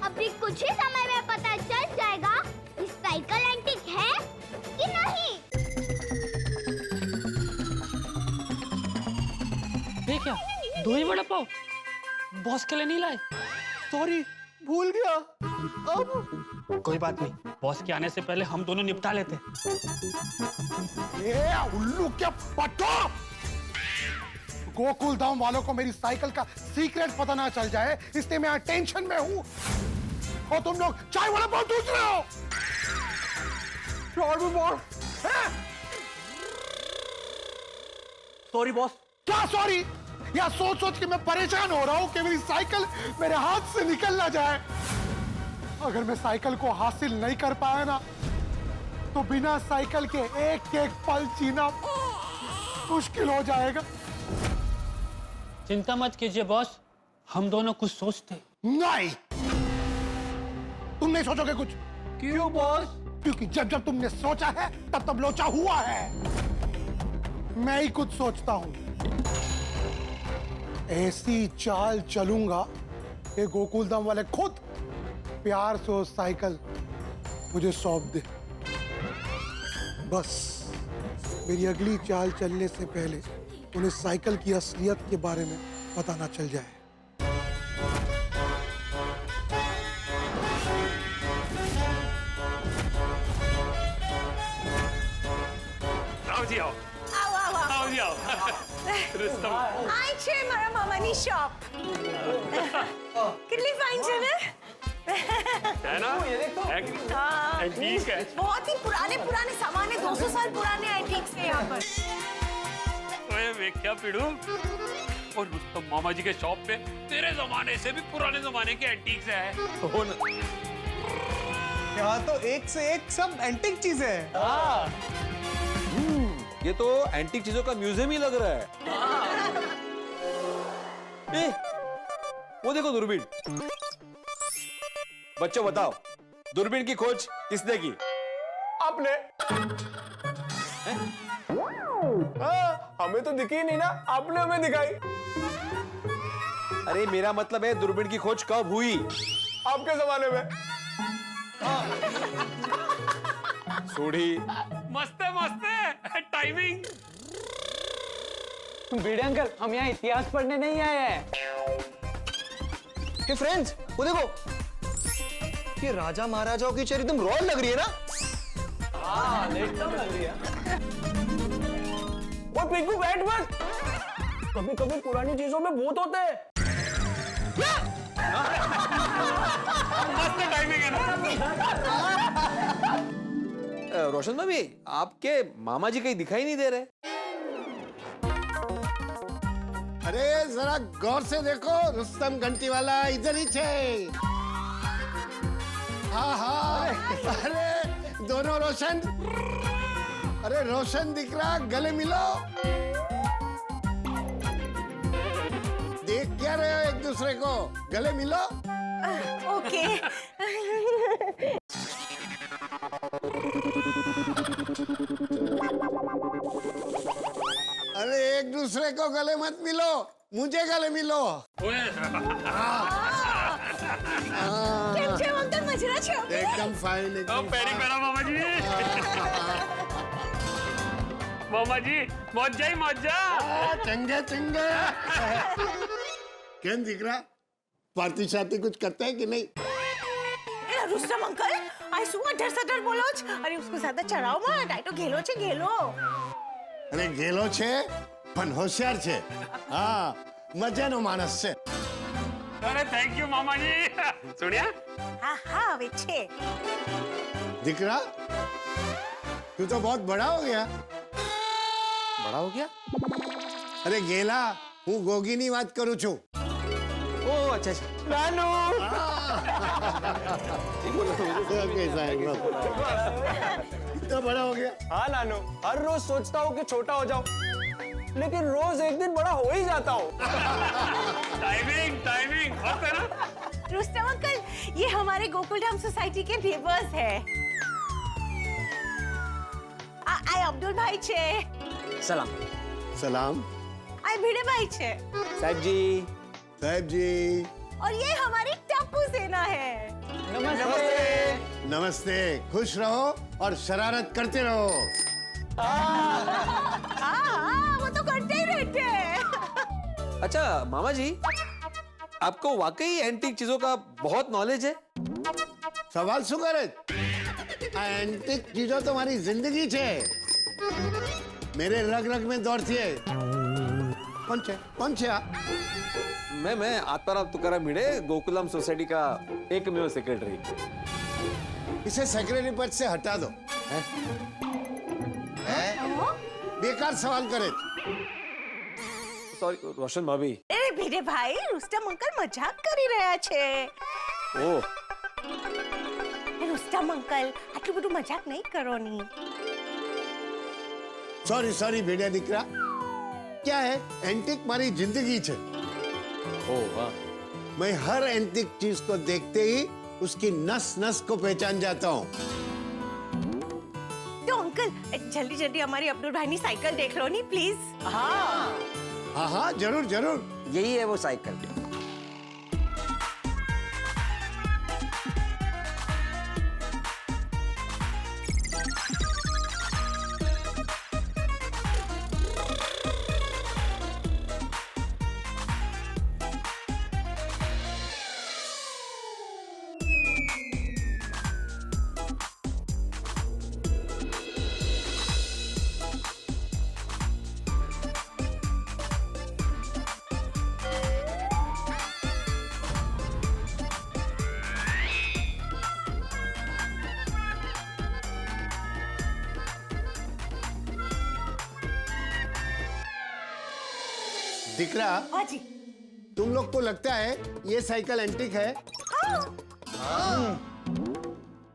अभी कुछ ही समय में पता चल जाएगा कि साइकिल एंटीक है कि नहीं. ये क्या 2 ही वड़ा पाव बॉस के लिए नहीं लाए? सॉरी भूल गया. अब कोई बात नहीं, बॉस के आने से पहले हम दोनों निपटा लेते. ये उल्लू के पट्टो! गोकुलधाम वालों को मेरी साइकिल का सीक्रेट पता ना चल जाए इसलिए मैं यहाँ टेंशन में हूँ और तुम लोग चाय वाला पाव दूस रहे हो. Sorry boss. क्या सॉरी? या सोच सोच के मैं परेशान हो रहा हूँ कि मेरी साइकिल मेरे हाथ से निकल ना जाए. अगर मैं साइकिल को हासिल नहीं कर पाया ना तो बिना साइकिल के एक एक पल जीना मुश्किल हो जाएगा. चिंता मत कीजिए बॉस, हम दोनों कुछ सोचते. नहीं, तुम नहीं सोचोगे कुछ. क्यों बॉस? क्योंकि जब जब तुमने सोचा है तब तब लोचा हुआ है. मैं ही कुछ सोचता हूं. ऐसी चाल चलूंगा कि गोकुलधाम वाले खुद प्यार से वो साइकिल मुझे सौंप दे. बस मेरी अगली चाल चलने से पहले उन्हें साइकिल की असलियत के बारे में पता ना चल जाए. आओ जी आओ. आओ आओ आओ. आओ जी आओ. रुस्तम. આઈ છે મારા મામાની શોપ. કેટલી ફાઇન છે ને? है ना? हाँ, ठीक है. बहुत ही पुराने पुराने सामान है. 200 साल पुराने एंटीक्स है यहाँ पर. ओए वेख्या पिड़ू और रुस्तम मामा जी के शॉप पे तेरे जमाने से भी पुराने जमाने के एंटीक्स है। हो ना। यहाँ तो एक से एक सब एंटीक चीजें हैं। हाँ। ये तो एंटीक चीजों का म्यूजियम ही लग रहा है। ए, वो देखो दूरबीन। बच्चों बताओ, दूरबीन की खोज किसने की? आपने। हाँ, हमें तो दिखी नहीं ना, आपने हमें दिखाई। अरे मेरा मतलब है दूरबीन की खोज कब हुई? आपके जमाने में। सूढ़ी। मस्त है, मस्त है। टाइमिंग। भिड़े अंकल, हम यहाँ इतिहास पढ़ने नहीं आए हैं। हे फ्रेंड्स, वो देखो, ये राजा महाराजाओं की चेयर एकदम रॉयल लग रही है ना? हाँ, एकदम लग रही है। वो पिंकू बैठ मत। कभी-कभी पुरानी चीजों में भूत होते हैं। मस्त टाइमिंग है ना? रोशन भाभी, आपके मामा जी कहीं दिखाई नहीं दे रहे। अरे जरा गौर से देखो, रुस्तम घंटी वाला इधर ही छे। हाँ हाँ, अरे दोनों रोशन। अरे रोशन दिख रहा, गले मिलो। देख क्या रहे हो एक दूसरे को? गले मिलो। ओके। अरे एक दूसरे को गले मत मिलो, मुझे गले मिलो। કેમ છે અંકલ, મજરા છે? एकदम फाइन, एकदम पेरी पेरा मामा जी। मामा जी, मौजा ही मौजा। चंगे चंगे। केम दिख रहा? पार्टी शादी कुछ करते हैं कि नहीं? रुस्तम अंकल, આ શું અઢર-સઢર બોલો છો? અરે उसको ज्यादा चढ़ाओ मत, આ તો ઘેલો છે ઘેલો। અરે ઘેલો છે પણ હોશિયાર છે। હા, મજાનો માણસ છે। अरे थैंक यू मामा जी। सुनिया? હા હા હવે છે। दिख रहा? तू तो बहुत बड़ा हो गया। बड़ा हो गया? अरे गेला, હું ગોગીની વાત કરું છું। ओह अच्छा अच्छा। नानू। ओके साहब, इतना बड़ा हो गया। हाँ नानू, हर रोज सोचता हूँ कि छोटा हो जाऊं, लेकिन रोज एक दिन बड़ा हो ही जाता हूँ। टाइमिंग टाइमिंग मस्त है ना? रुस्तम अंकल, ये हमारे गोकुल धाम सोसाइटी के नेबर्स है। आय अब्दुल भाई छे। सलाम। सलाम। आय भिड़े भाई छे। साहब जी। साहब जी। और ये हमारी टप्पू सेना है। नमस्ते। नमस्ते, खुश रहो और शरारत करते रहो। हाँ, वो तो करते ही रहते हैं। अच्छा मामा जी, आपको वाकई एंटीक चीजों का बहुत नॉलेज है? सवाल શું કરે? આ એન્ટિક ચીજો તો મારી જિંદગી છે। मेरे रग रग में दौड़ती है। कौन छे? कौन छे? मैं आत्माराम तुकाराम भिड़े, गोकुलम सोसाइटी का एकमेव सेक्रेटरी। इसे सेक्रेटरी पद से हटा दो। बेकार सवाल करे। सॉरी रोशन भाभी। अरे भिड़े भाई, रुस्तम अंकल मजाक કરી રહ્યા છે। ओह, रुस्तम अंकल, આટલું બધું મજાક નહીં કરો ની। सॉरी सॉरी भेड़िया दिकरा। क्या है, एंटिक मारी जिंदगी छे। ओह वाह। मैं हर एंटिक चीज को देखते ही उसकी नस नस को पहचान जाता हूँ। तो अंकल, जल्दी जल्दी हमारी अब्दुल भाई की साइकिल देख लो नी प्लीज। हाँ हाँ जरूर जरूर। यही है वो साइकिल। दिख रहा? हाँ जी। तुम लोग को लगता है ये साइकिल एंटीक है?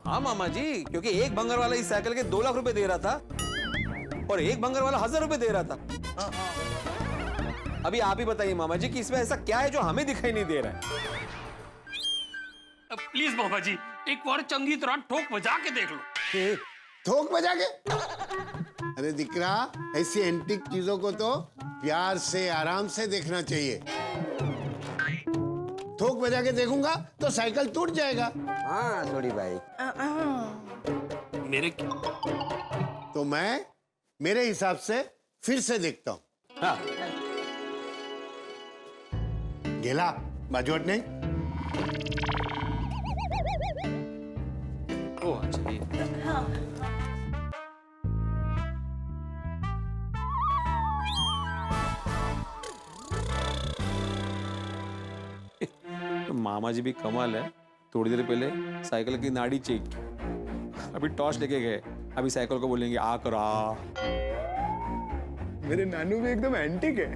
हाँ मामा जी, क्योंकि एक भंगार वाला इस साइकिल के 2 लाख रुपए दे रहा था और एक भंगार वाला 1000 रुपए दे रहा था। अभी आप ही बताइए मामा जी कि इसमें ऐसा क्या है जो हमें दिखाई नहीं दे रहा है? प्लीज मामा जी, एक बार चंगी तरह ठोक बजा के देख लो। ठोक बजा के? अरे दिख रहा, ऐसी एंटीक चीजों को तो प्यार से आराम से देखना चाहिए। ठोक बजा के देखूंगा तो साइकिल टूट जाएगा। हाँ छोड़ी भाई। मेरे तो मैं मेरे हिसाब से फिर से देखता हूँ। हाँ। गेला बाजूट नहीं? ओह अच्छा ये। मामा जी भी कमाल है, थोड़ी देर पहले साइकिल की नाड़ी चेक की, अभी टॉर्च लेके गए, अभी साइकिल को बोलेंगे आ कर आ। मेरे नानू भी एकदम एंटीक है।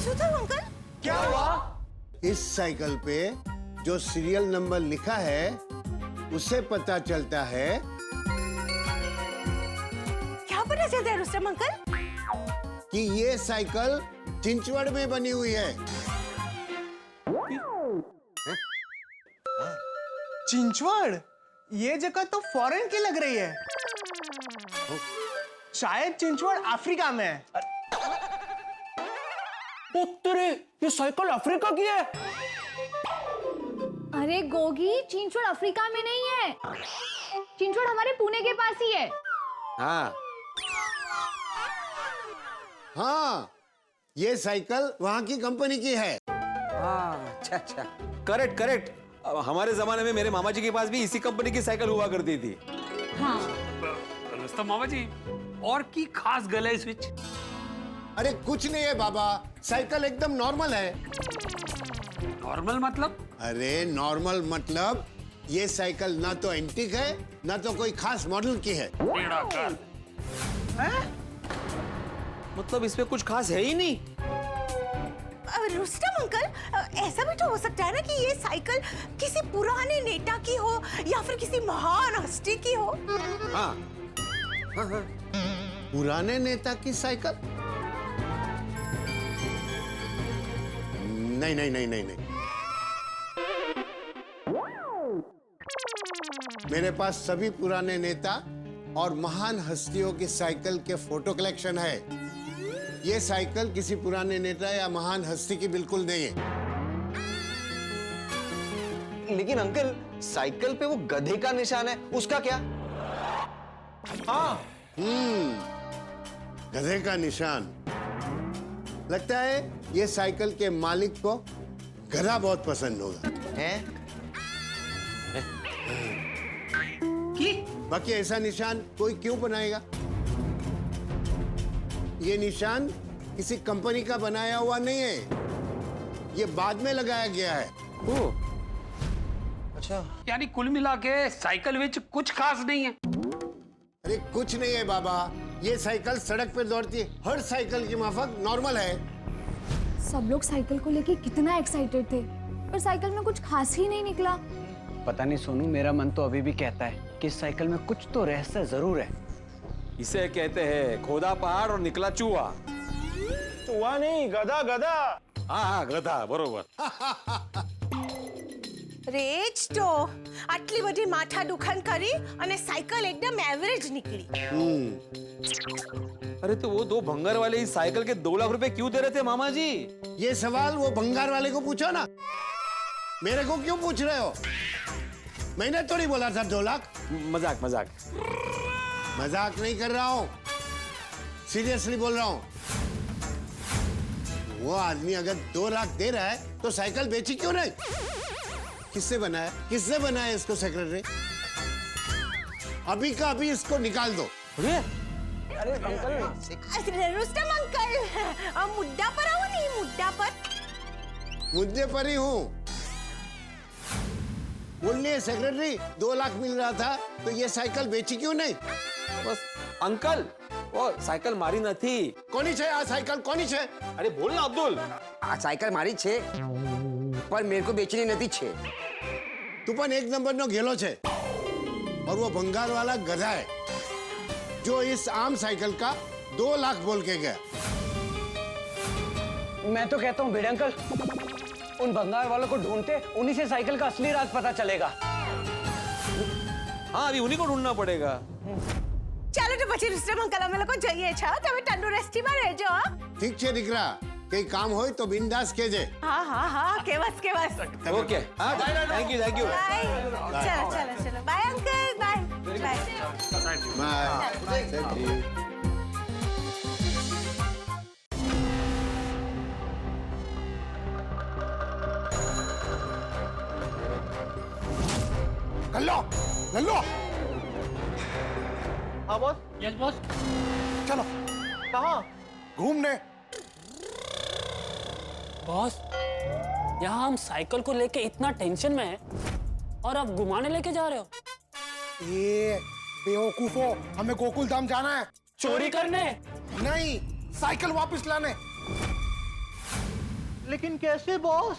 सुधर अंकल, क्या हुआ? इस साइकिल पे जो सीरियल नंबर लिखा है उसे पता चलता है। क्या पता चलता है रुस्तम अंकल? कि ये साइकिल चिंचवड़ में बनी हुई है। चिंचवड़? ये जगह तो फॉरेन की लग रही है। शायद चिंचवड़ अफ्रीका में है। तेरे, ये साइकिल अफ्रीका की है? अरे गोगी, चिंचवड़ अफ्रीका में नहीं है, चिंचवड़ हमारे पुणे के पास ही है। हाँ हाँ, ये साइकिल वहाँ की कंपनी की है। हाँ अच्छा अच्छा, करेक्ट करेक्ट। हमारे जमाने में मेरे मामा जी के पास भी इसी कंपनी की साइकिल हुआ करती थी। हाँ। रुस्तम मामा जी, और की खास गल है इस विच? अरे कुछ नहीं है बाबा, साइकिल एकदम नॉर्मल है। नॉर्मल मतलब? अरे नॉर्मल मतलब ये साइकिल ना तो एंटीक है ना तो कोई खास मॉडल की है। मतलब इसमें कुछ खास है ही नहीं। रुस्तम अंकल, ऐसा भी तो हो सकता है ना कि ये साइकिल किसी पुराने नेता की हो या फिर किसी महान हस्ती की हो। हाँ हाँ हाँ, पुराने नेता की साइकिल? नहीं नहीं नहीं नहीं नहीं, मेरे पास सभी पुराने नेता और महान हस्तियों की साइकिल के फोटो कलेक्शन है। ये साइकिल किसी पुराने नेता या महान हस्ती की बिल्कुल नहीं है। लेकिन अंकल, साइकिल पे वो गधे का निशान है, उसका क्या? हाँ, गधे का निशान। लगता है ये साइकिल के मालिक को गधा बहुत पसंद होगा। हैं? बाकी ऐसा निशान कोई क्यों बनाएगा? ये निशान किसी कंपनी का बनाया हुआ नहीं है, ये बाद में लगाया गया है। अच्छा, यानी कुल मिला के साइकिल विच कुछ खास नहीं है। अरे कुछ नहीं है बाबा, ये साइकिल सड़क पे दौड़ती है, हर साइकिल की माफक नॉर्मल है। सब लोग साइकिल को लेके कितना एक्साइटेड थे, पर साइकिल में कुछ खास ही नहीं निकला। पता नहीं सोनू, मेरा मन तो अभी भी कहता है कि इस साइकिल में कुछ तो रहस्य जरूर है। इसे कहते हैं खोदा पहाड़ और निकला चूहा। चूहा नहीं, गधा गधा। हाँ हाँ गधा, बरोबर। રેજ તો આટલી બધી માથા દુખાન કરી અને સાયકલ એકદમ એવરેજ નીકળી. अरे तो वो दो भंगार वाले इस साइकिल के 2 लाख रुपए क्यों दे रहे थे मामा जी? ये सवाल वो भंगार वाले को पूछो ना, मेरे को क्यों पूछ रहे हो? मैंने तो नहीं बोला था 2 लाख. मजाक मजाक मजाक नहीं कर रहा हूँ, सीरियसली बोल रहा हूँ. वो आदमी अगर 2 लाख दे रहा है तो साइकिल बेची क्यों नहीं? किससे बनाया, किसने बनाया इसको सेक्रेटरी? अभी का अभी इसको निकाल दो. અરે रुस्तम अंकल, मुद्दा पर आओ. नहीं मुद्दा पर. मुद्दे पर ही हूँ. बोलिए सेक्रेटरी, 2 लाख मिल रहा था तो ये साइकिल बेची क्यों नहीं? बस अंकल, वो साइकिल मारी નથી. કોની છે આ સાયકલ, કોની છે? अरे बोल ना अब्दुल. આ સાયકલ મારી છે પણ મેરે को बेचनी નથી છે. तू पण 1 नंबर नो घेलो छे और वो भंगार वाला गधा है जो इस आम साइकिल का 2 लाख बोल के गया. मैं तो कहता हूँ भिड़े अंकल, उन भंगार वालों को ढूंढते उन्हीं से साइकिल का असली राज पता चलेगा. हाँ अभी उन्हीं को ढूंढना पड़ेगा. ચાલો તો પછી रुस्तम अंकल અમે લોકો જઈએ છે. તમે તંદુરસ્તીમાં રહેજો. ठीक छे दीकरा, कई काम होय तो बिंदास केजे. હા હા હા, કેવાસ કેવાસ. ओके हाँ थैंक यू બાય. ચલો ચલો ચલો. Bye uncle, bye bye. लल्लो लल्लो, हाँ बॉस. Yes boss. चलो. कहाँ? घूमने. बॉस, यहाँ हम साइकिल को लेके इतना टेंशन में है और आप घुमाने लेके जा रहे हो. ये बेवकूफो, हमें गोकुल धाम जाना है. चोरी करने? नहीं, साइकिल वापस लाने. लेकिन कैसे बॉस?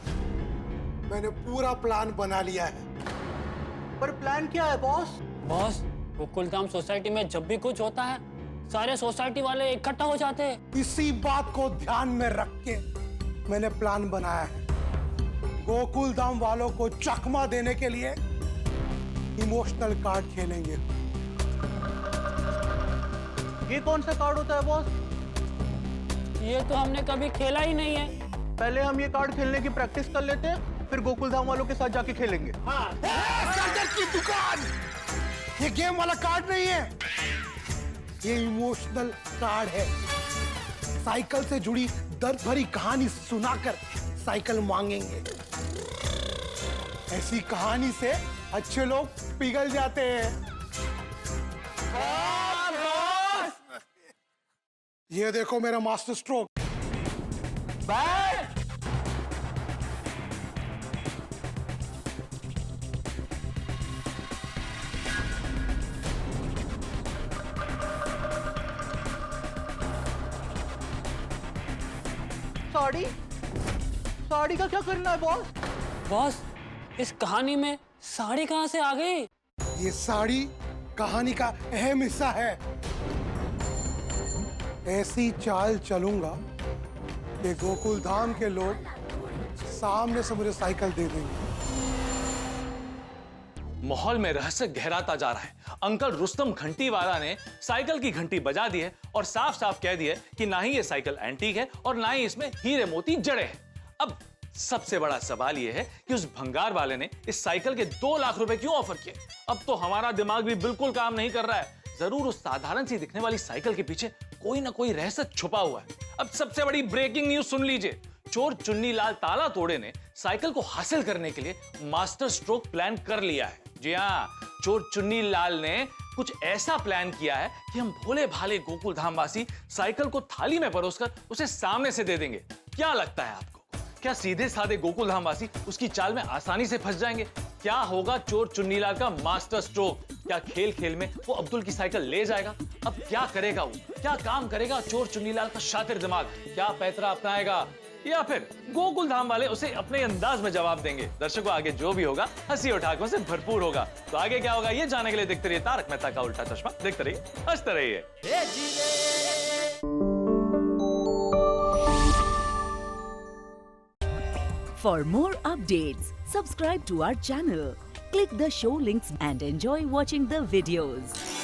मैंने पूरा प्लान बना लिया है. पर प्लान क्या है बॉस? बॉस, गोकुलधाम सोसाइटी में जब भी कुछ होता है सारे सोसाइटी वाले इकट्ठा हो जाते हैं. इसी बात को ध्यान में रख के मैंने प्लान बनाया है. गोकुल धाम वालों को चकमा देने के लिए इमोशनल कार्ड खेलेंगे. ये कौन सा कार्ड होता है बॉस? ये तो हमने कभी खेला ही नहीं है. पहले हम ये कार्ड खेलने की प्रैक्टिस कर लेते हैं, फिर गोकुल धाम वालों के साथ जाके खेलेंगे. सर्जन की दुकान, ये गेम वाला कार्ड नहीं है, ये इमोशनल कार्ड है. साइकिल से जुड़ी दर्द भरी कहानी सुनाकर साइकिल मांगेंगे. ऐसी कहानी से अच्छे लोग पिघल जाते हैं. ये देखो मेरा मास्टर स्ट्रोक. साड़ी? साड़ी का क्या करना है बॉस? बॉस, इस कहानी में साड़ी कहाँ से आ गई? ये साड़ी कहानी का अहम हिस्सा है. ऐसी चाल चलूंगा कि गोकुल धाम के लोग सामने से मुझे साइकिल दे देंगे. माहौल में रहस्य गहराता जा रहा है. अंकल रुस्तम घंटी वाला ने साइकिल की घंटी बजा दी है और साफ साफ कह दिया है कि ना ही ये साइकिल एंटीक है और ना ही इसमें हीरे मोती जड़े हैं. अब सबसे बड़ा सवाल यह है कि उस भंगार वाले ने इस साइकिल के 2 लाख रुपए क्यों ऑफर किए? अब तो हमारा दिमाग भी बिल्कुल काम नहीं कर रहा है. जरूर उस साधारण सी दिखने वाली साइकिल के पीछे कोई ना कोई रहस्य छुपा हुआ है. अब सबसे बड़ी ब्रेकिंग न्यूज सुन लीजिए. चोर चुन्नी लाल ताला तोड़े ने साइकिल को हासिल करने के लिए मास्टर स्ट्रोक प्लान कर लिया है. जी हाँ, चोर चुन्नी लाल ने कुछ ऐसा प्लान किया है कि हम भोले भाले गोकुल धाम वासी साइकिल को थाली में परोसकर उसे सामने से दे देंगे. क्या लगता है आपको? क्या सीधे साधे गोकुल धाम वासी उसकी चाल में आसानी से फंस जाएंगे? क्या होगा चोर चुन्नीलाल का मास्टर स्ट्रोक? क्या खेल खेल में वो अब्दुल की साइकिल ले जाएगा? अब क्या करेगा वो? क्या काम करेगा चोर चुन्नीलाल का शातिर दिमाग? क्या पैतरा अपनाएगा या फिर गोकुल धाम वाले उसे अपने अंदाज में जवाब देंगे? दर्शकों, आगे जो भी होगा हंसी और ठहाकों से भरपूर होगा. तो आगे क्या होगा ये जानने के लिए देखते रहिए तारक मेहता का उल्टा चश्मा. देखते रहिए, हंसते रहिए. For more updates, Subscribe to our channel, click the show links and enjoy watching the videos.